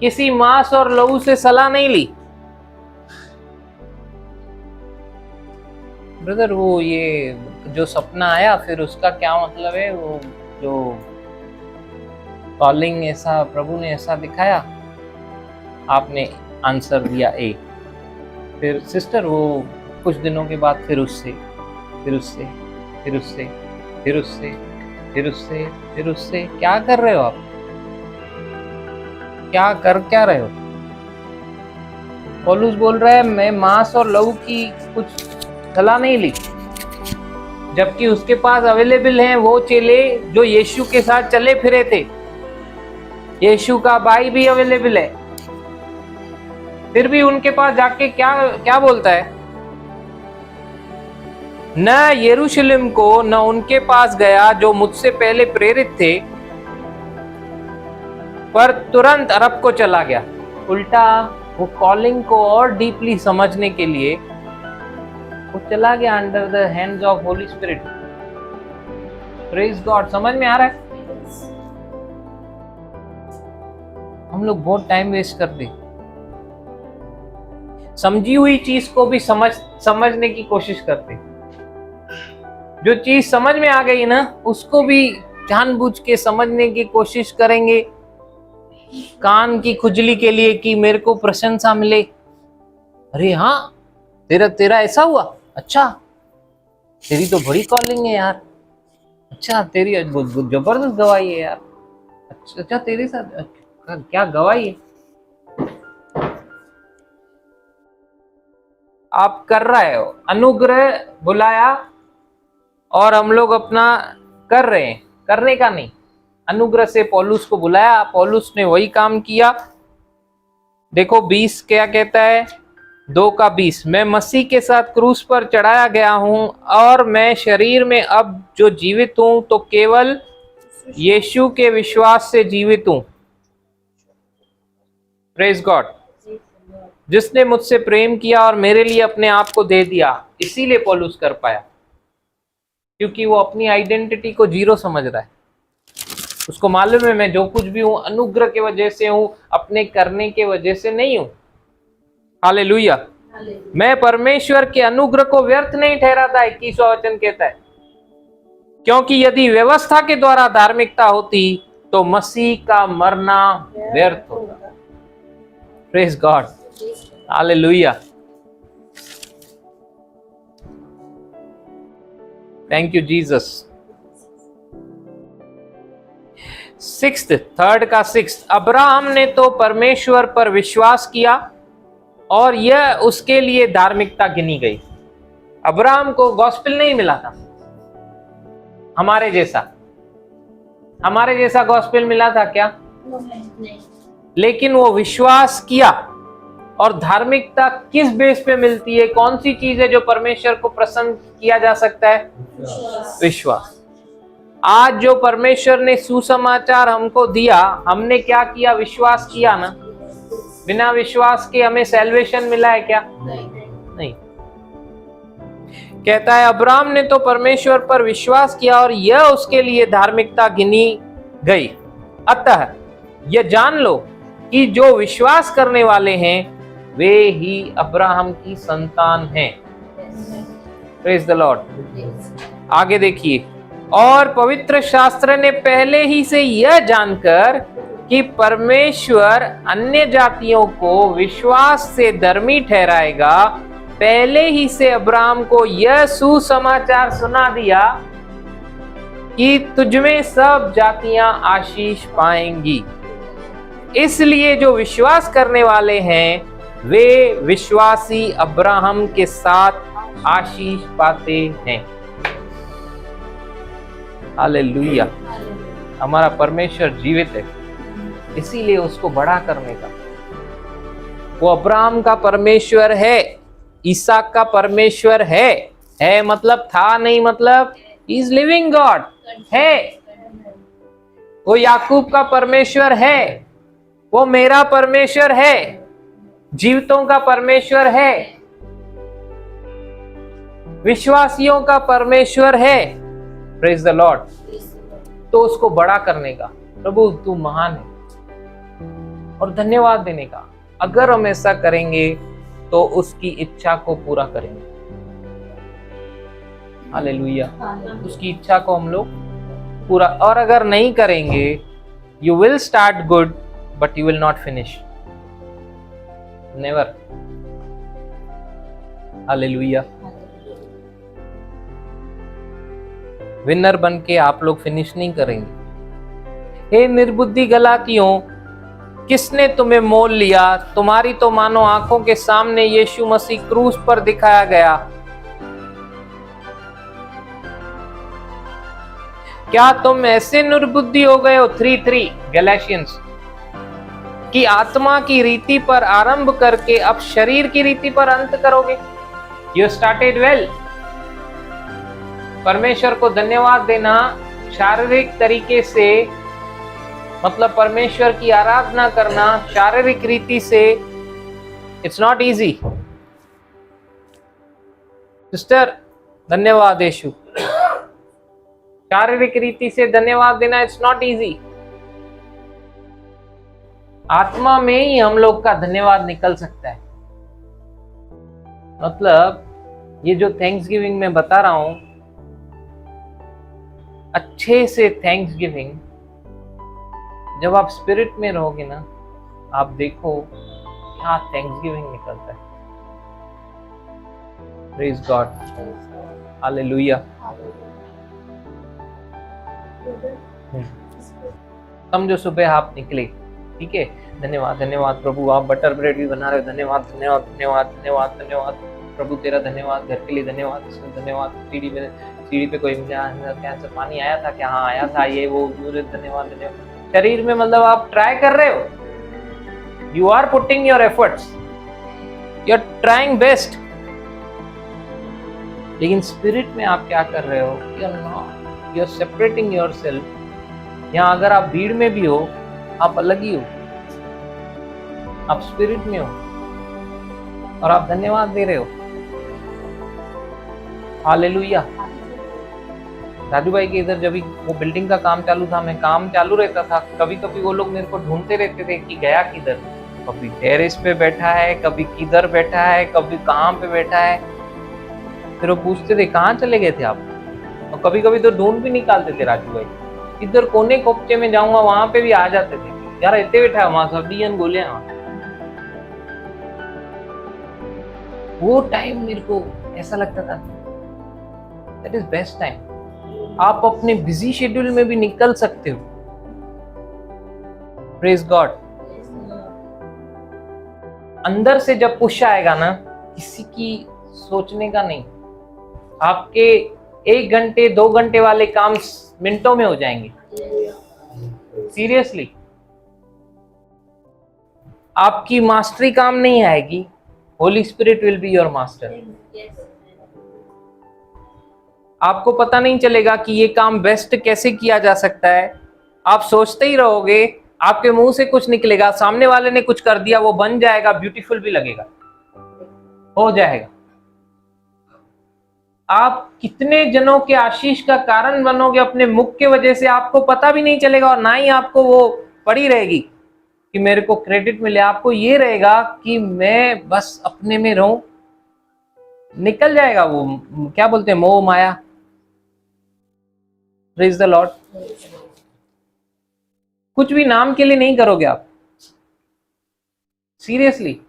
किसी मांस और लहू से सलाह नहीं ली। ब्रदर, वो ये जो सपना आया फिर उसका क्या मतलब है? वो जो कॉलिंग ऐसा प्रभु ने ऐसा दिखाया, आपने आंसर दिया ए। फिर सिस्टर वो कुछ दिनों के बाद फिर उससे क्या कर रहे हो आप? क्या रहे हो? पौलुस बोल रहा है मैं मांस और लहू की कुछ सलाह नहीं ली, जबकि उसके पास अवेलेबल हैं वो चेले जो यीशु के साथ चले फिरे थे। यीशु का भाई भी अवेलेबल है, फिर भी उनके पास जाके क्या बोलता है? न यरूशलेम को न उनके पास गया जो मुझसे पहले प्रेरित थे, पर तुरंत अरब को चला गया। उल्टा वो कॉलिंग को और डीपली समझने के लिए वो चला गया under the hands of Holi spirit. Praise God. समझ में आ रहा है? हम लोग बहुत टाइम वेस्ट करते, समझी हुई चीज को भी समझने की कोशिश करते। जो चीज समझ में आ गई ना उसको भी जानबूझ के समझने की कोशिश करेंगे, कान की खुजली के लिए कि मेरे को प्रशंसा मिले। अरे हाँ, तेरा ऐसा हुआ, अच्छा तेरी तो बड़ी कॉलिंग है यार, अच्छा तेरी जबरदस्त गवाही है यार, अच्छा तेरे साथ क्या गवाही है। आप कर रहे हो, अनुग्रह बुलाया और हम लोग अपना कर रहे हैं, करने का नहीं। अनुग्रह से पौलुस को बुलाया, पौलुस ने वही काम किया। देखो 20 क्या कहता है, 2:20, मैं मसीह के साथ क्रूस पर चढ़ाया गया हूं और मैं शरीर में अब जो जीवित हूं तो केवल यीशु के विश्वास से जीवित हूं। Praise God. जिसने मुझसे प्रेम किया और मेरे लिए अपने आप को दे दिया, इसीलिए पौलुस कर पाया, क्योंकि वो अपनी आइडेंटिटी को जीरो समझ रहा है। उसको मालूम है मैं जो कुछ भी हूं अनुग्रह के वजह से हूं, अपने करने के वजह से नहीं हूं। हालेलुया। मैं परमेश्वर के अनुग्रह को व्यर्थ नहीं ठहराता, 21वां वचन कहता है, क्योंकि यदि व्यवस्था के द्वारा धार्मिकता होती तो मसीह का मरना व्यर्थ होता। Praise God, hallelujah. Thank you Jesus. 6 Abraham ने तो परमेश्वर पर विश्वास किया और यह उसके लिए धार्मिकता गिनी गई। अब्राहम को गॉस्पेल नहीं मिला था, हमारे जैसा गॉस्पेल मिला था क्या? नहीं। लेकिन वो विश्वास किया। और धार्मिकता किस बेस पे मिलती है? कौन सी चीज है जो परमेश्वर को प्रसन्न किया जा सकता है? विश्वास। आज जो परमेश्वर ने सुसमाचार हमको दिया, हमने क्या किया? विश्वास किया ना। बिना विश्वास के हमें सैल्वेशन मिला है क्या? नहीं। कहता है अब्राहम ने तो परमेश्वर पर विश्वास किया और यह उसके लिए धार्मिकता गिनी गई। अतः यह जान लो कि जो विश्वास करने वाले हैं वे ही अब्राहम की संतान हैं। Praise the Lord. आगे देखिए, और पवित्र शास्त्र ने पहले ही से यह जानकर कि परमेश्वर अन्य जातियों को विश्वास से धर्मी ठहराएगा, पहले ही से अब्राहम को यह सुसमाचार सुना दिया कि तुझमें सब जातियां आशीष पाएंगी। इसलिए जो विश्वास करने वाले हैं वे विश्वासी अब्राहम के साथ आशीष पाते हैं। हालेलुया। हमारा परमेश्वर जीवित है, इसीलिए उसको बड़ा करने का, वो अब्राहम का परमेश्वर है, इसहाक का परमेश्वर है मतलब था नहीं, मतलब इज लिविंग गॉड है। वो याकूब का परमेश्वर है, वो मेरा परमेश्वर है, जीवितों का परमेश्वर है, विश्वासियों का परमेश्वर है। Praise the Lord. तो उसको बड़ा करने का, प्रभु तू महान है, और धन्यवाद देने का। अगर हम ऐसा करेंगे तो उसकी इच्छा को पूरा करेंगे। हालेलुया। उसकी इच्छा को हम लोग पूरा, और अगर नहीं करेंगे, you will start good but you will not finish, never. Hallelujah. Winner बन के आप लोग फिनिश नहीं करेंगे। हे निर्बुद्धि गलातियों, किसने तुम्हें मोल लिया? तुम्हारी तो मानो आंखों के सामने यीशु मसीह क्रूस पर दिखाया गया। क्या तुम ऐसे निर्बुद्धि हो गए हो? 3:3 गैलेशियंस, कि आत्मा की रीति पर आरंभ करके अब शरीर की रीति पर अंत करोगे। You started well. परमेश्वर को धन्यवाद देना शारीरिक तरीके से, मतलब परमेश्वर की आराधना करना शारीरिक रीति से, इट्स नॉट इजी। सिस्टर धन्यवाद यीशु, शारीरिक रीति से धन्यवाद देना इट्स नॉट इजी। आत्मा में ही हम लोग का धन्यवाद निकल सकता है। मतलब ये जो थैंक्स गिविंग में बता रहा हूं, अच्छे से थैंक्स गिविंग, जब आप स्पिरिट में रहोगे ना, आप देखो क्या थैंक्स गिविंग निकलता है। Praise God. हालेलुया। समझो सुबह आप निकले, ठीक है, धन्यवाद धन्यवाद प्रभु, आप बटर ब्रेड भी बना रहे हो, धन्यवाद धन्यवाद धन्यवाद धन्यवाद धन्यवाद प्रभु, तेरा धन्यवाद, घर के लिए धन्यवाद, धन्यवाद। सीढ़ी पे कोई कैंसर पानी आया था क्या? हाँ आया था, ये वो, धन्यवाद धन्यवाद। शरीर में मतलब आप ट्राई कर रहे हो, you are putting your efforts, you are trying best, लेकिन स्पिरिट में आप क्या कर रहे हो? You are separating yourself. यहाँ अगर आप भीड़ में भी हो, आप अलग ही हो, आप स्पिरिट में हो और आप धन्यवाद दे रहे हो। हालेलुया। राजू भाई के इधर जब वो बिल्डिंग का काम चालू था, मैं काम चालू रहता था, कभी कभी वो लोग मेरे को ढूंढते रहते थे कि गया किधर, कभी टेरेस पे बैठा है, कभी किधर बैठा है, कभी कहाँ पे बैठा है। फिर वो पूछते थे कहाँ चले गए थे आप, और कभी कभी तो ढूंढ भी निकालते थे राजू भाई, इधर कोने कोपचे में जाऊंगा वहां पे भी आ जाते थे, यार इतने बैठा है वहां, सब्जी बोले वहां। वो टाइम मेरे को ऐसा लगता था दैट इज बेस्ट टाइम। आप अपने बिजी शेड्यूल में भी निकल सकते हो। Praise God. अंदर से जब पुश आएगा ना, किसी की सोचने का नहीं, आपके 1 घंटे 2 घंटे वाले काम मिनटों में हो जाएंगे। सीरियसली, आपकी मास्टरी काम नहीं आएगी, Holi spirit will be your master. आपको पता नहीं चलेगा कि ये काम बेस्ट कैसे किया जा सकता है, आप सोचते ही रहोगे, आपके मुंह से कुछ निकलेगा, सामने वाले ने कुछ कर दिया, वो बन जाएगा, ब्यूटीफुल भी लगेगा, हो जाएगा। आप कितने जनों के आशीष का कारण बनोगे अपने मुख के वजह से, आपको पता भी नहीं चलेगा, और ना ही आपको वो पड़ी रहेगी कि मेरे को क्रेडिट मिले। आपको ये रहेगा कि मैं बस अपने में रहूं, निकल जाएगा वो, क्या बोलते हैं, मोह माया। Praise the Lord. कुछ भी नाम के लिए नहीं करोगे आप, सीरियसली।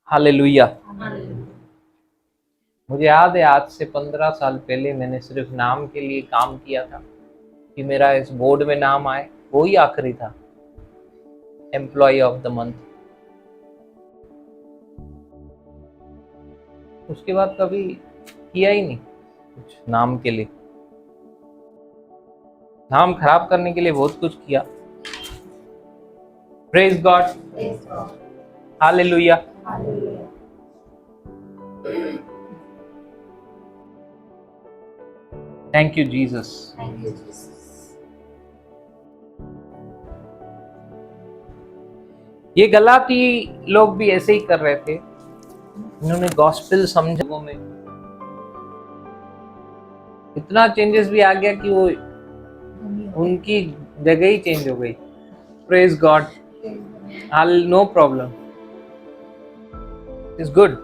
हालेलुया। मुझे याद है आज से 15 साल पहले मैंने सिर्फ नाम के लिए काम किया था, कि मेरा इस बोर्ड में नाम आए, वो ही आखिरी था, एम्प्लॉय ऑफ द मंथ। उसके बाद कभी किया ही नहीं कुछ नाम के लिए। नाम खराब करने के लिए बहुत कुछ किया। Praise God, hallelujah. Thank you Jesus. ये गलाती लोग भी ऐसे ही कर रहे थे। इन्होंने गॉस्पेल समझा, लोगों में इतना चेंजेस भी आ गया कि वो उनकी जगह ही चेंज हो गई। Praise God, no problem, is good.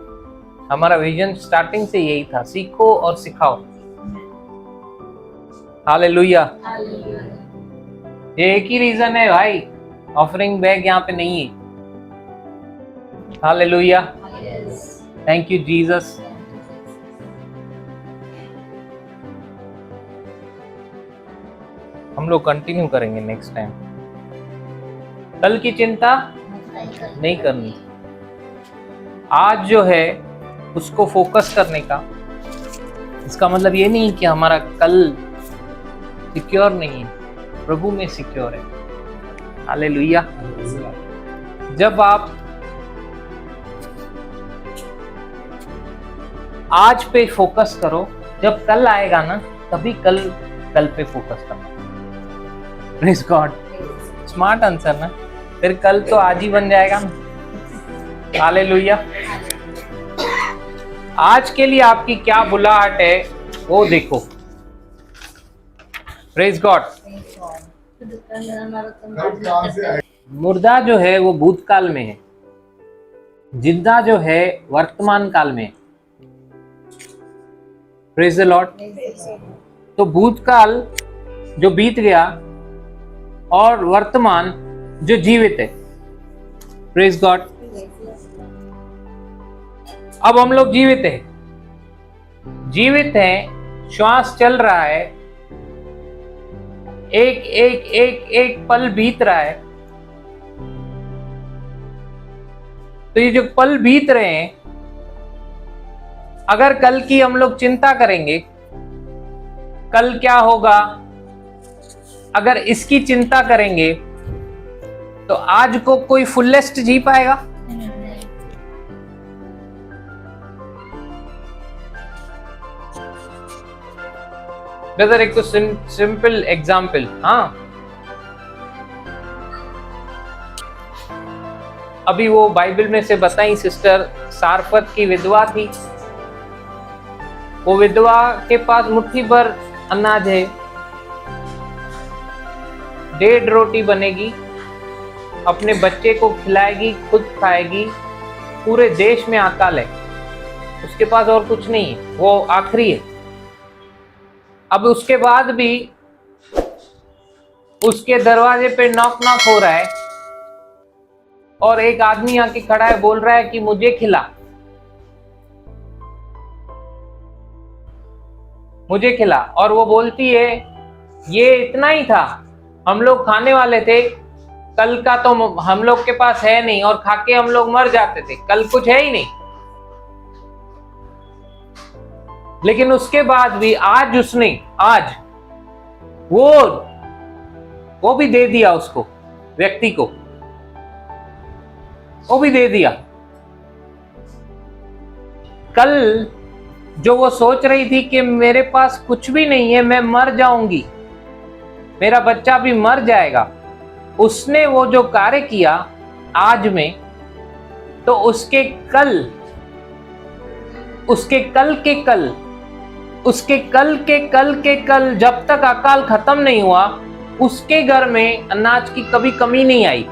हमारा विजन स्टार्टिंग से यही था, सीखो और सिखाओ। हालेलुया। ये एक ही रीजन है भाई, ऑफरिंग बैग यहाँ पे नहीं है। Hallelujah, thank you Jesus. हम लोग कंटिन्यू करेंगे नेक्स्ट टाइम। कल की चिंता नहीं करनी, आज जो है उसको फोकस करने का। इसका मतलब ये नहीं कि हमारा कल सिक्योर नहीं है, प्रभु में सिक्योर है। हालेलुया। जब आप आज पे फोकस करो, जब कल आएगा ना तभी कल पे फोकस करना। प्रेज गॉड, स्मार्ट आंसर ना, फिर कल तो आज ही बन जाएगा ना। हालेलुया। आज के लिए आपकी क्या बुलाहट है वो देखो। Praise God. मुर्दा जो है वो भूतकाल में है, जिंदा जो है वर्तमान काल में है। Praise the Lord. तो भूतकाल जो बीत गया और वर्तमान जो जीवित है। Praise God. अब हम लोग जीवित हैं, श्वास चल रहा है, एक पल बीत रहा है। तो ये जो पल बीत रहे हैं, अगर कल की हम लोग चिंता करेंगे, कल क्या होगा, अगर इसकी चिंता करेंगे तो आज को कोई फुलेस्ट जी पाएगा? ब्रदर एक तो सिंपल एग्जाम्पल, हाँ, अभी वो बाइबल में से बताई सिस्टर सारफत की विधवा थी। वो विधवा के पास मुट्ठी भर अनाज है, 1.5 रोटी बनेगी, अपने बच्चे को खिलाएगी, खुद खाएगी। पूरे देश में अकाल है, उसके पास और कुछ नहीं है, वो आखिरी है। अब उसके बाद भी उसके दरवाजे पे नॉक हो रहा है और एक आदमी आके खड़ा है, बोल रहा है कि मुझे खिला, मुझे खिला। और वो बोलती है ये इतना ही था, हम लोग खाने वाले थे, कल का तो हम लोग के पास है नहीं और खा के हम लोग मर जाते थे, कल कुछ है ही नहीं। लेकिन उसके बाद भी आज उसने वो भी दे दिया, उसको व्यक्ति को वो भी दे दिया। कल जो वो सोच रही थी कि मेरे पास कुछ भी नहीं है, मैं मर जाऊंगी, मेरा बच्चा भी मर जाएगा, उसने वो जो कार्य किया आज में, तो उसके कल के कल जब तक अकाल खत्म नहीं हुआ, उसके घर में अनाज की कभी कमी नहीं आई।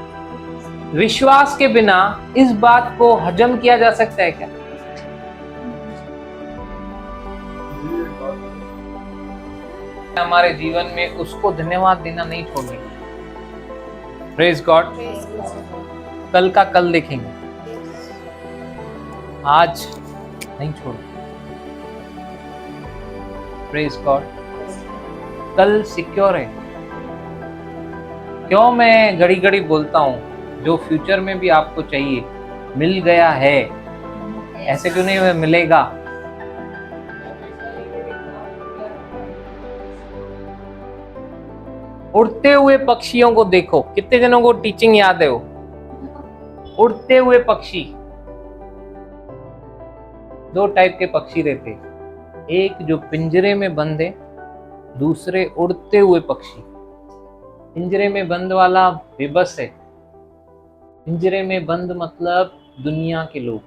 विश्वास के बिना इस बात को हजम किया जा सकता है क्या? हमारे जीवन में उसको धन्यवाद देना नहीं छोड़ेंगे। Praise God. कल का कल देखेंगे, आज नहीं छोड़ेंगे। Praise God. कल सिक्योर है, क्यों मैं घड़ी घड़ी बोलता हूँ जो फ्यूचर में भी आपको चाहिए मिल गया है, ऐसे क्यों नहीं मिलेगा? उड़ते हुए पक्षियों को देखो। कितने जनों को टीचिंग याद है? वो उड़ते हुए पक्षी, दो टाइप के पक्षी रहते, एक जो पिंजरे में बंद है, दूसरे उड़ते हुए पक्षी। पिंजरे में बंद वाला बेबस है। पिंजरे में बंद मतलब दुनिया के लोग,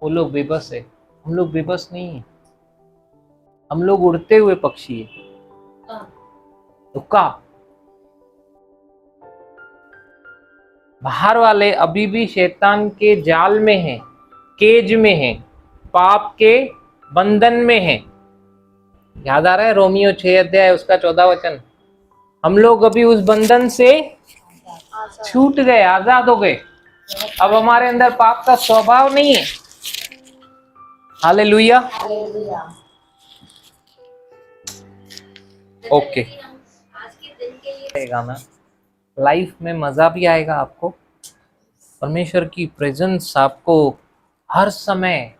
वो लोग बेबस है। हम लोग बेबस नहीं है, हम लोग उड़ते हुए पक्षी है। तो का बाहर वाले अभी भी शैतान के जाल में हैं, केज में हैं, पाप के बंधन में हैं। याद आ रहा है रोमियो 6 अध्याय उसका 14 वचन? हम लोग अभी उस बंधन से छूट गए, आजाद हो गए। अब हमारे अंदर पाप का स्वभाव नहीं है। हालेलुया। ओके, गाना लाइफ में मजा भी आएगा आपको। परमेश्वर की प्रेजेंस आपको हर समय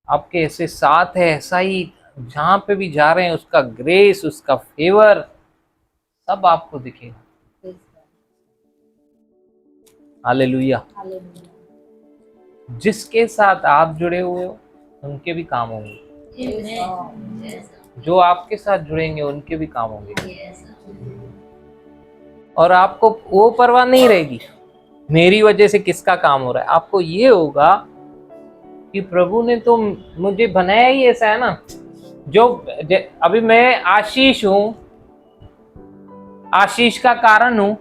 आपके ऐसे साथ है, ऐसा ही जहां पे भी जा रहे हैं उसका ग्रेस, उसका फेवर सब आपको दिखेगा। हालेलुया। जिसके साथ आप जुड़े हुए हो उनके भी काम होंगे, जो आपके साथ जुड़ेंगे उनके भी काम होंगे। और आपको वो परवाह नहीं रहेगी मेरी वजह से किसका काम हो रहा है। आपको ये होगा कि प्रभु ने तो मुझे बनाया ही ऐसा है ना। जो अभी मैं आशीष हूं, आशीष का कारण हूं,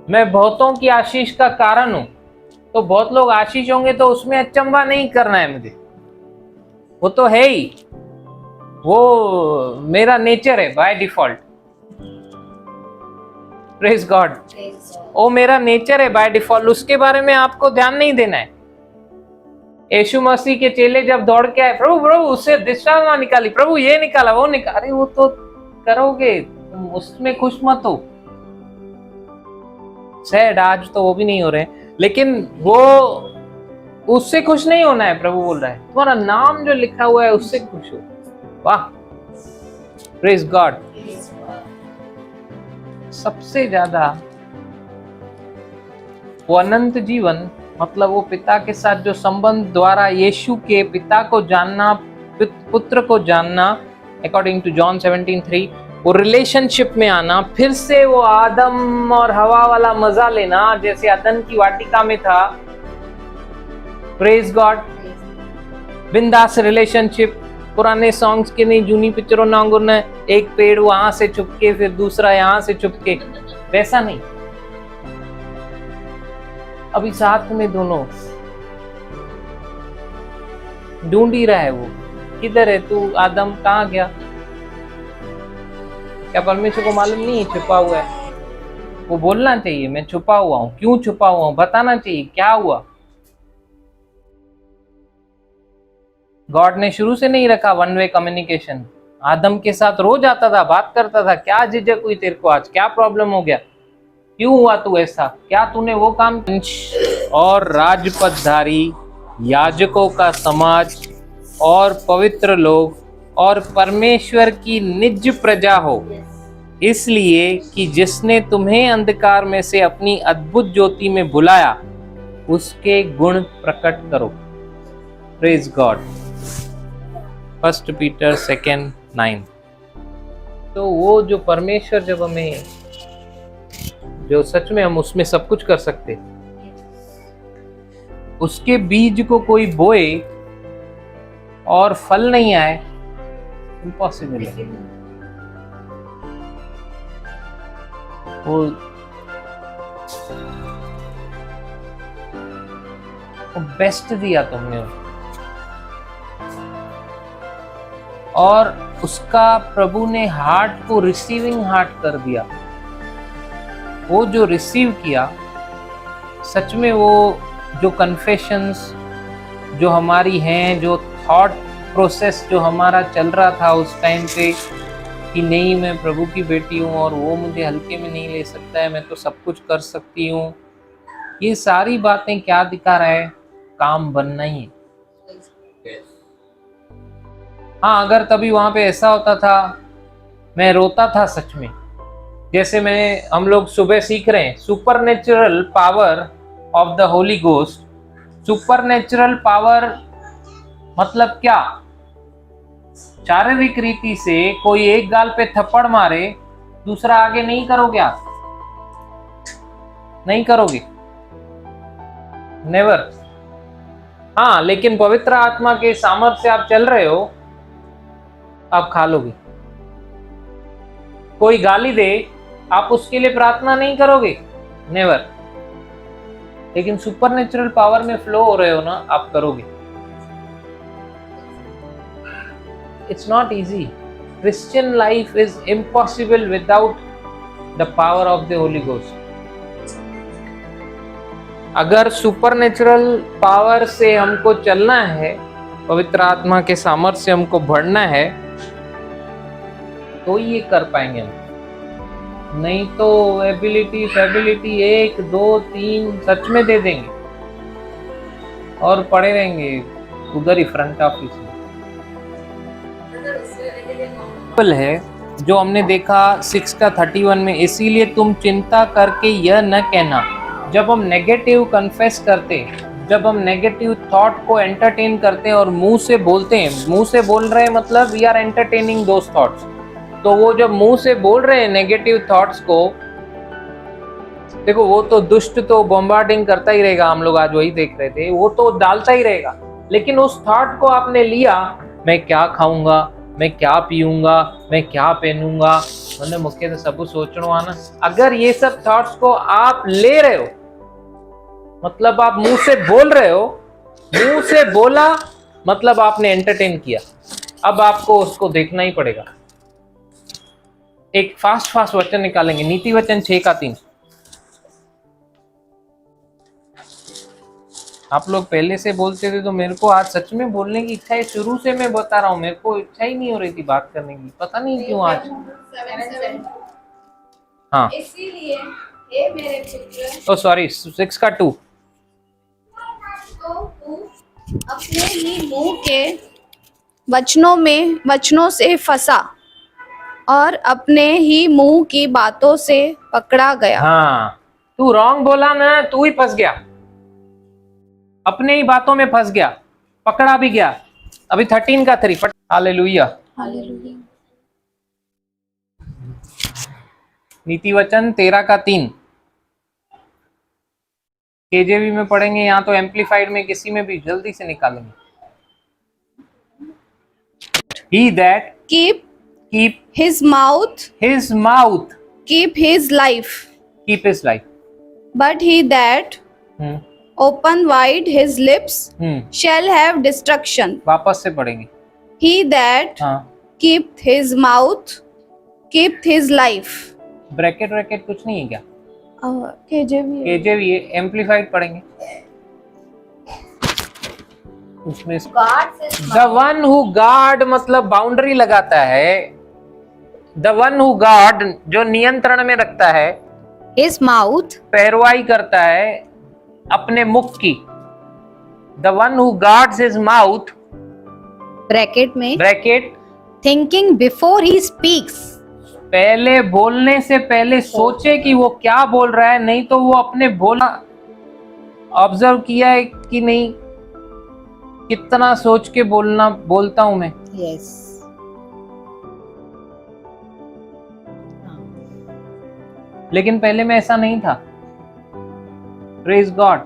मैं बहुतों की आशीष का कारण हूं। तो बहुत लोग आशीष होंगे तो उसमें अचंभा नहीं करना है मुझे, वो तो है ही, वो मेरा नेचर है बाय डिफॉल्ट। प्रेज गॉड, वो मेरा नेचर है बाय डिफॉल्ट। उसके बारे में आपको ध्यान नहीं देना है। यीशु मसीह के चेले जब दौड़ के आए, प्रभु प्रभु उससे दिशा निकाली, प्रभु ये निकाला वो निकाला, अरे वो तो करोगे, तुम उसमें खुश मत हो। सैड आज तो वो भी नहीं हो रहे, लेकिन वो उससे खुश नहीं होना है। प्रभु बोल रहा है तुम्हारा नाम जो लिखा हुआ है उससे खुश हो। वाह, प्रेज गॉड। सबसे ज्यादा वो अनंत जीवन मतलब वो पिता के साथ जो संबंध द्वारा यीशु के पिता को जानना, पुत्र को जानना, अकॉर्डिंग टू जॉन 17:3, वो रिलेशनशिप में आना, फिर से वो आदम और हवा वाला मजा लेना जैसे अदन की वाटिका में था। प्रेज गॉड, बिंदास रिलेशनशिप। पुराने सॉन्ग्स के नहीं, जूनी पिक्चरों ना ने एक पेड़ वहां से छुपके फिर दूसरा यहां से छुपके, वैसा नहीं। अभी साथ में दोनों ढूंढ ही रहा है। वो किधर है तू आदम, कहाँ गया? क्या परमेश्वर को मालूम नहीं छुपा हुआ है? वो बोलना चाहिए मैं छुपा हुआ हूं, क्यों छुपा हुआ हूं, बताना चाहिए क्या हुआ। गॉड ने शुरू से नहीं रखा वन वे कम्युनिकेशन। आदम के साथ रोज आता था, बात करता था, क्या झिझक हुई तेरे को, आज क्या प्रॉब्लम हो गया, क्यों हुआ तू ऐसा, क्या तूने वो काम। और राजपदधारी, याजकों का समाज और पवित्र लोग और परमेश्वर की निज प्रजा हो, इसलिए कि जिसने तुम्हें अंधकार में से अपनी अद्भुत ज्योति में बुलाया उसके गुण प्रकट करो। Praise God. 1 पीटर 2:9। तो वो जो परमेश्वर जब हमें, जो सच में हम उसमें सब कुछ कर सकते, उसके बीज को कोई बोए और फल नहीं आए, इम्पॉसिबल है। वो बेस्ट दिया तुमने और उसका प्रभु ने हार्ट को रिसीविंग हार्ट कर दिया। वो जो रिसीव किया, सच में वो जो कन्फेशंस जो हमारी हैं, जो थॉट प्रोसेस जो हमारा चल रहा था उस टाइम पे, कि नहीं मैं प्रभु की बेटी हूँ और वो मुझे हल्के में नहीं ले सकता है, मैं तो सब कुछ कर सकती हूँ, ये सारी बातें क्या दिखा रहा है? काम बनना ही है। हाँ, अगर तभी वहां पे ऐसा होता था, मैं रोता था सच में, जैसे हम लोग सुबह सीख रहे हैं supernatural power of the Holi ghost. Supernatural power मतलब क्या? शारीरिक रीति से कोई एक गाल पे थप्पड़ मारे, दूसरा आगे नहीं करोगे आप, नहीं करोगे, नेवर। हाँ, लेकिन पवित्र आत्मा के सामर्थ्य से आप चल रहे हो, आप खा लोगे। कोई गाली दे, आप उसके लिए प्रार्थना नहीं करोगे, नेवर। लेकिन सुपरनेचुरल पावर में फ्लो हो रहे हो ना, आप करोगे। It's not easy. Christian life is impossible without the power of the Holi ghost. अगर सुपरनेचुरल पावर से हमको चलना है, पवित्र आत्मा के सामर्थ्य से हमको बढ़ना है, तो ये कर पाएंगे हम। नहीं तो एबिलिटी फैबिलिटी 1 2 3 सच में दे देंगे और पड़े रहेंगे उधर ही फ्रंट ऑफिस में। है जो हमने देखा 6 का 31 में, इसीलिए तुम चिंता करके यह न कहना। जब हम नेगेटिव कन्फेस करते, जब हम नेगेटिव थॉट को एंटरटेन करते हैं और मुंह से बोलते हैं, मुंह से बोल रहे हैं मतलब we are entertaining those thoughts. तो वो जब मुंह से बोल रहे हैं नेगेटिव थॉट्स को, देखो वो तो दुष्ट तो बॉम्बार्डिंग करता ही रहेगा, हम लोग आज वही देख रहे थे, वो तो डालता ही रहेगा। लेकिन उस थॉट को आपने लिया, मैं क्या खाऊंगा, मैं क्या पीऊंगा, मैं क्या पहनूंगा, मैंने मुख्य तो सब सोचना आना। अगर ये सब थॉट्स को आप ले रहे हो, मतलब आप मुंह से बोल रहे हो, मुंह से बोला मतलब आपने एंटरटेन किया। अब आपको उसको देखना ही पड़ेगा। एक फास्ट वचन निकालेंगे, नीति वचन 6 का 3। आप लोग पहले से बोलते थे तो मेरे को आज सच में बोलने की इच्छा है। शुरू से मैं बता रहा हूँ, मेरे को इच्छा ही नहीं हो रही थी बात करने की, पता नहीं क्यों आज। हाँ, इसीलिए हे मेरे पुत्र, ओ सॉरी 6 का 2। तो तू अपने ही मुंह के वचनों से फंसा और अपने ही मुंह की बातों से पकड़ा गया। हाँ, तू रॉन्ग बोला ना, तू ही फंस गया, अपने ही बातों में फंस गया, पकड़ा भी गया। अभी 13 का 3। Hallelujah, hallelujah. नीति वचन 13 का 3 केजेवी में पढ़ेंगे, यहाँ तो एम्पलीफाइड में किसी में भी जल्दी से निकालेंगे। He that keep his mouth keep his life, but he that open wide his lips shall have destruction. वापस से पढ़ेंगे। He that keep his mouth keep his life. Bracket कुछ नहीं है क्या? केजेवी एम्पलीफाइड पढ़ेंगे उसमें। द वन हु गार्ड मतलब बाउंड्री लगाता है, द वन हु गार्ड जो नियंत्रण में रखता है, his mouth पैरवाई करता है अपने मुख की। The one who guards his mouth, bracket thinking before he speaks, पहले बोलने से पहले सोचे कि वो क्या बोल रहा है, नहीं तो वो अपने बोला ऑब्जर्व किया है कि नहीं, कितना सोच के बोलता हूं मैं। yes, लेकिन पहले मैं ऐसा नहीं था। Praise God.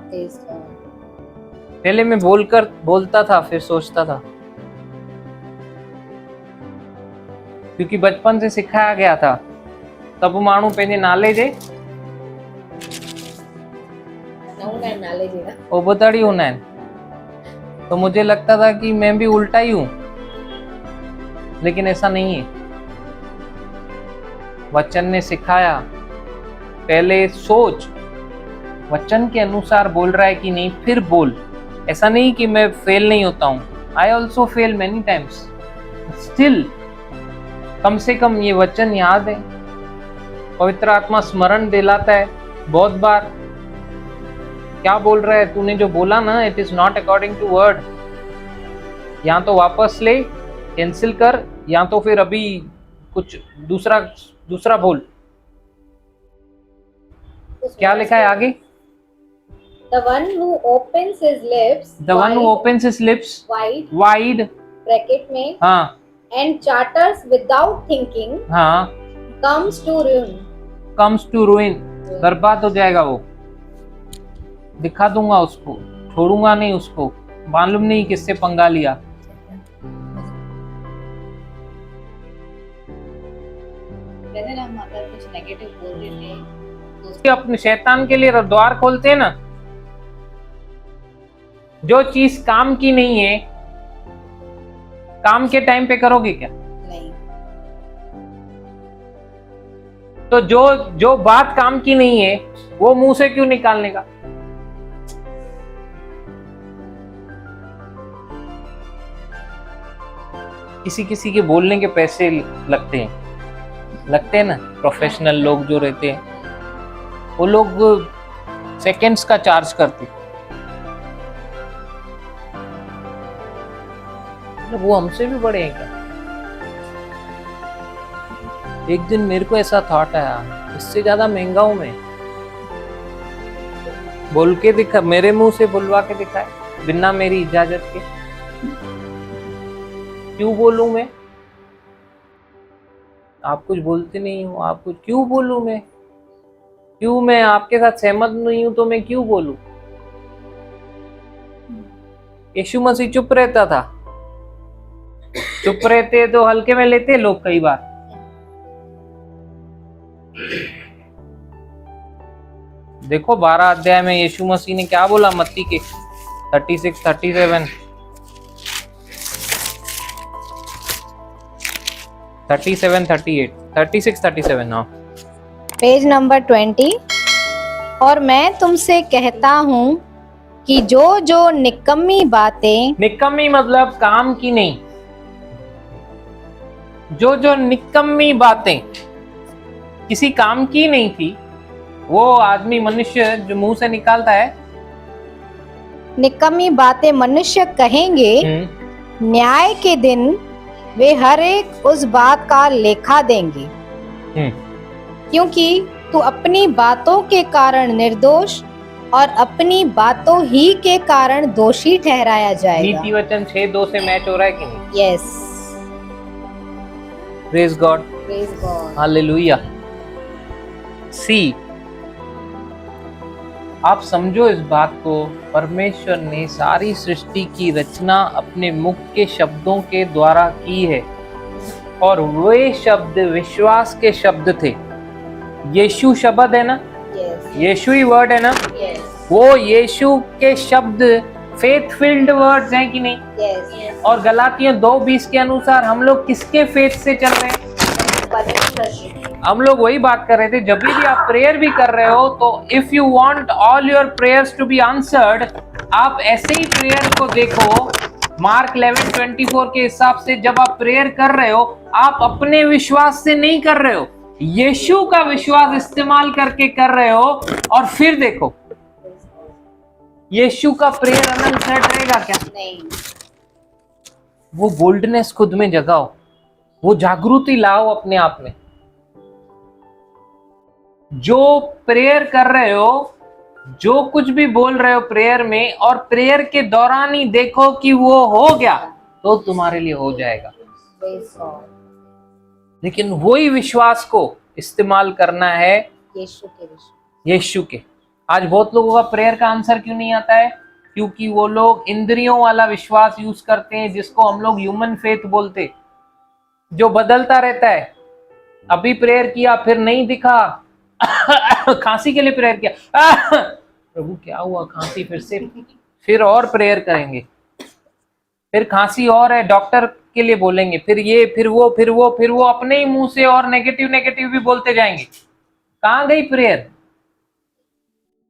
पहले मैं बोलता था फिर सोचता था, क्योंकि बचपन से सिखाया गया था तब माण्हू पंहिंजे नाले जे उबतड़ी हूंदा आहिनि। तो मुझे लगता था कि मैं भी उल्टा ही हूं, लेकिन ऐसा नहीं है। वचन ने सिखाया, पहले सोच वचन के अनुसार बोल रहा है कि नहीं, फिर बोल। ऐसा नहीं कि मैं फेल नहीं होता हूं, I also fail many times, still come से कम ये वचन याद है, पवित्र आत्मा स्मरण दिलाता है बहुत बार। क्या बोल रहा है तूने जो बोला ना, it is not according to word. या तो वापस ले, कैंसिल कर, या तो फिर अभी कुछ दूसरा बोल। क्या लिखा है आगे? The one who opens his lips, The one who opens his lips wide, bracket में, हाँ and chatters without thinking, हाँ, comes to ruin. comes to ruin, बर्बाद हो जाएगा वो। दिखा दूंगा उसको, छोड़ूंगा नहीं उसको, मालूम नहीं किससे पंगा लिया। हम अगर कुछ नेगेटिव बोल देते हैं, अपने शैतान के लिए द्वार खोलते हैं ना। जो चीज काम की नहीं है, काम के टाइम पे करोगे क्या? नहीं। तो जो बात काम की नहीं है वो मुंह से क्यों निकालने का? किसी के बोलने के पैसे लगते हैं ना। प्रोफेशनल लोग जो रहते हैं वो लोग सेकंड्स का चार्ज करते, वो हमसे भी बड़े हैं क्या? एक दिन मेरे को ऐसा थॉट आया, इससे ज्यादा महंगा हूं मैं। बोल के दिखा, मेरे मुंह से बुलवा के दिखाए बिना मेरी इजाजत के। क्यों बोलूं मैं? आप कुछ बोलते नहीं हो, आप कुछ क्यों बोलूं मैं? क्यों मैं आपके साथ सहमत नहीं हूं तो मैं क्यों बोलूं? यीशु मसीह चुप रहता था। चुप रहते तो हल्के में लेते लोग कई बार। देखो 12 अध्याय में यीशु मसीह ने क्या बोला मत्ती के 36, 37, 37, 38, 36, 37 ना। Page number 20। और मैं तुमसे कहता हूँ कि जो निकम्मी बातें, निकम्मी मतलब काम की नहीं, जो निकम्मी बातें किसी काम की नहीं थी, वो आदमी मनुष्य जो मुंह से निकालता है, निकम्मी बातें मनुष्य कहेंगे, न्याय के दिन वे हर एक उस बात का लेखा देंगे। क्योंकि तू अपनी बातों के कारण निर्दोष और अपनी बातों ही के कारण दोषी ठहराया जाएगा। नीति वचन 6:2 से मैच हो रहा है कि नहीं? Yes. Praise God, hallelujah. See, आप समझो इस बात को, परमेश्वर ने सारी सृष्टि की रचना अपने मुख के शब्दों के द्वारा की है, और वे शब्द विश्वास के शब्द थे। यीशु शब्द है ना, यीशु ही वर्ड है ना, वो यीशु के शब्द फेथ फिल्ड वर्ड्स हैं कि नहीं? और गलातियों 2:20 के अनुसार हम लोग किसके फेथ से चल रहे हैं? हम लोग वही बात कर रहे थे, जब भी आप प्रेयर भी कर रहे हो तो if you want all your prayers to be answered, आप ऐसे ही प्रेयर को देखो। मार्क 11:24 के हिसाब से जब आप प्रेयर कर रहे हो, आप अपने विश्वास से नहीं कर रहे हो, यीशु का विश्वास इस्तेमाल करके कर रहे हो। और फिर देखो, यीशु का प्रेयर अनअंसर्ड रहेगा क्या? नहीं। वो बोल्डनेस खुद में जगाओ, वो जागृति लाओ अपने आप में। जो प्रेयर कर रहे हो, जो कुछ भी बोल रहे हो प्रेयर में, और प्रेयर के दौरान ही देखो कि वो हो गया, तो तुम्हारे लिए हो जाएगा। लेकिन वही विश्वास को इस्तेमाल करना है यीशु के। आज बहुत लोगों का प्रेयर का आंसर क्यों नहीं आता है? क्योंकि वो लोग इंद्रियों वाला विश्वास यूज करते हैं, जिसको हम लोग ह्यूमन फेथ बोलते, जो बदलता रहता है। अभी प्रेयर किया, फिर नहीं दिखा, खांसी के लिए प्रेयर किया, प्रभु क्या हुआ खांसी, फिर से फिर और प्रेयर करेंगे, फिर खांसी और है, डॉक्टर के लिए बोलेंगे, फिर ये, फिर वो अपने ही मुंह से और नेगेटिव भी बोलते जाएंगे। कहां गई प्रेयर?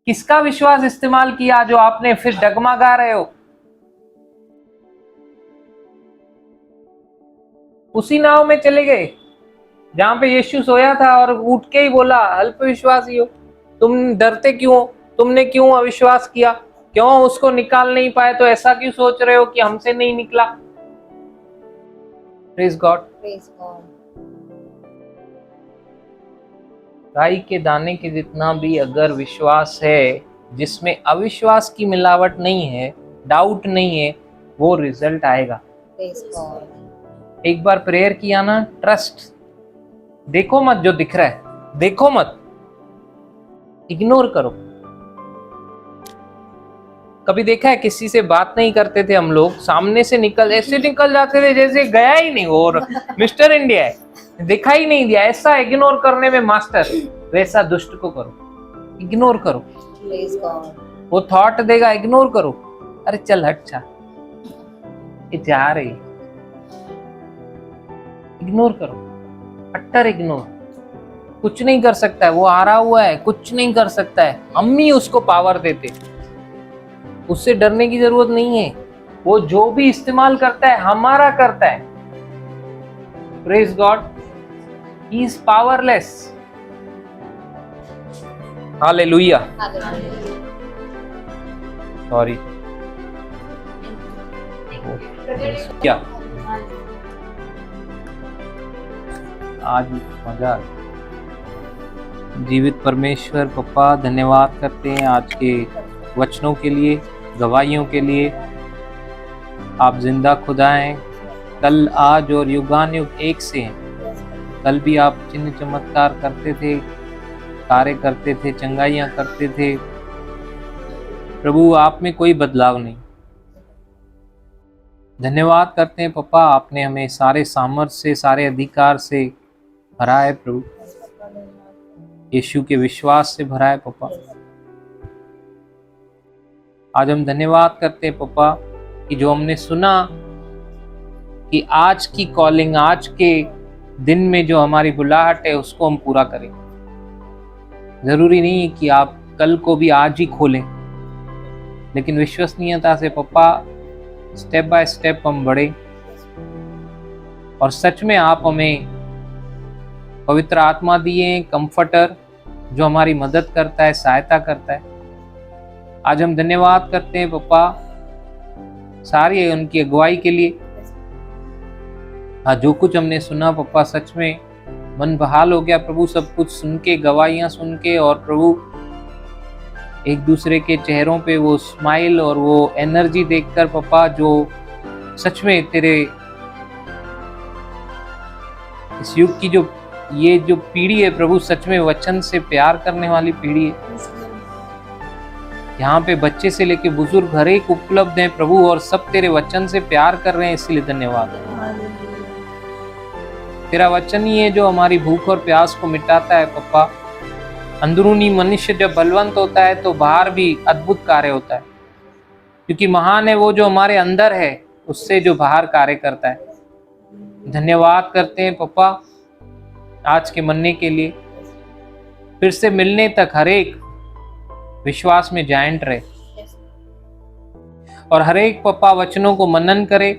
किसका विश्वास इस्तेमाल किया जो आपने फिर डगमगा रहे हो? उसी नाव में चले गए जहां पे यीशु सोया था और उठ के ही बोला अल्प विश्वासी हो, तुम डरते क्यों हो, तुमने क्यों अविश्वास किया, क्यों उसको निकाल नहीं पाए, तो ऐसा क्यों सोच रहे हो कि हमसे नहीं निकला। Praise God. राई के दाने के जितना भी अगर विश्वास है, जिसमें अविश्वास की मिलावट नहीं है, डाउट नहीं है, वो रिजल्ट आएगा। एक बार प्रेयर किया ना, ट्रस्ट, देखो मत जो दिख रहा है, देखो मत, इग्नोर करो। कभी देखा है किसी से बात नहीं करते थे हम लोग, सामने से ऐसे निकल जाते थे जैसे गया ही नहीं और मिस्टर इंडिया है, दिखा ही नहीं दिया, ऐसा इग्नोर करने में मास्टर। वैसा दुष्ट को करो, इग्नोर करो। वो थॉट देगा, इग्नोर करो, अरे चल हट जा, ये जा रही, इग्नोर करो, अट्टर इग्नोर। कुछ नहीं कर सकता है, वो आ रहा हुआ है, कुछ नहीं कर सकता है, हम ही उसको पावर देते, उससे डरने की जरूरत नहीं है। वो जो भी इस्तेमाल करता है हमारा करता है। Praise God, he is powerless. Hallelujah. Sorry, क्या आज मजा। जीवित परमेश्वर पप्पा, धन्यवाद करते हैं आज के वचनों के लिए, गवाहियों के लिए। आप जिंदा खुदा हैं, कल आज और युगानुयुग एक से हैं। कल भी आप चिन्ह चमत्कार करते थे, कार्य करते थे, चंगाइयाँ करते थे। प्रभु, आप में कोई बदलाव नहीं। धन्यवाद करते हैं पप्पा, आपने हमें सारे सामर्थ्य से, सारे अधिकार से भरा है प्रभु, यीशु के विश्वास से भरा है पप्पा। आज हम धन्यवाद करते हैं पप्पा कि जो हमने सुना कि आज की कॉलिंग, आज के दिन में जो हमारी बुलाहट है उसको हम पूरा करें। जरूरी नहीं है कि आप कल को भी आज ही खोलें, लेकिन विश्वसनीयता से पप्पा स्टेप बाय स्टेप हम बढ़े और सच में आप हमें पवित्र आत्मा दिए, कंफर्टर जो हमारी मदद करता है, सहायता करता है। आज हम धन्यवाद करते हैं पप्पा सारी उनकी अगुवाई के लिए। आज जो कुछ हमने सुना पप्पा, सच में मन बहाल हो गया प्रभु, सब कुछ सुन के, गवाहियां सुन के, और प्रभु एक दूसरे के चेहरों पे वो स्माइल और वो एनर्जी देखकर पप्पा, जो सच में तेरे इस युग की ये जो पीढ़ी है प्रभु, सच में वचन से प्यार करने वाली पीढ़ी है। यहाँ पे बच्चे से लेके बुजुर्ग हर एक उपलब्ध हैं प्रभु, और सब तेरे वचन से प्यार कर रहे हैं, इसलिए धन्यवाद। तेरा वचन ही है जो हमारी भूख और प्यास को मिटाता है पप्पा। अंदरूनी मनुष्य जब बलवंत होता है तो बाहर भी अद्भुत कार्य होता है, क्योंकि महान है वो जो हमारे अंदर है, उससे जो बाहर कार्य करता है। धन्यवाद करते हैं पप्पा आज के मरने के लिए, फिर से मिलने तक हर एक विश्वास में जायंट रहे और हर एक पप्पा वचनों को मनन करे,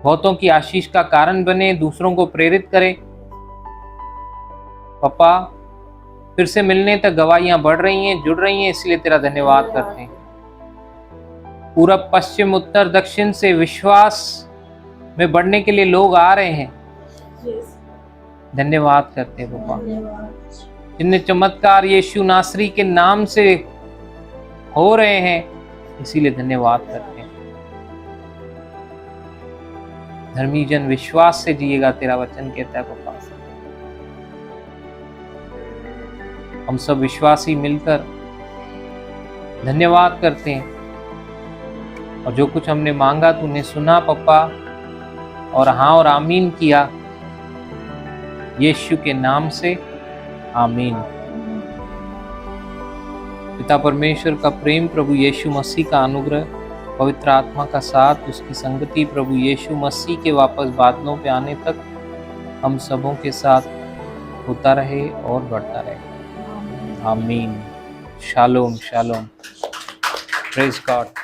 बहुतों की आशीष का कारण बने, दूसरों को प्रेरित करे पप्पा। फिर से मिलने तक गवाहियां बढ़ रही हैं, जुड़ रही हैं, इसलिए तेरा धन्यवाद करते हैं। पूरब पश्चिम उत्तर दक्षिण से विश्वास में बढ़ने के लिए लोग आ रहे हैं, धन्यवाद करते हैं पप्पा। जिन्हें चमत्कार यीशु नासरी के नाम से हो रहे हैं, इसीलिए धन्यवाद करते हैं। धर्मी जन विश्वास से जिएगा, तेरा वचन कहता है पप्पा। हम सब विश्वासी मिलकर धन्यवाद करते हैं, और जो कुछ हमने मांगा तूने सुना पप्पा, और हाँ और आमीन किया, यीशु के नाम से आमीन। पिता परमेश्वर का प्रेम, प्रभु यीशु मसीह का अनुग्रह, पवित्र आत्मा का साथ, उसकी संगति प्रभु यीशु मसीह के वापस बादलों पे आने तक हम सबों के साथ होता रहे और बढ़ता रहे। आमीन। Shalom shalom. Praise God.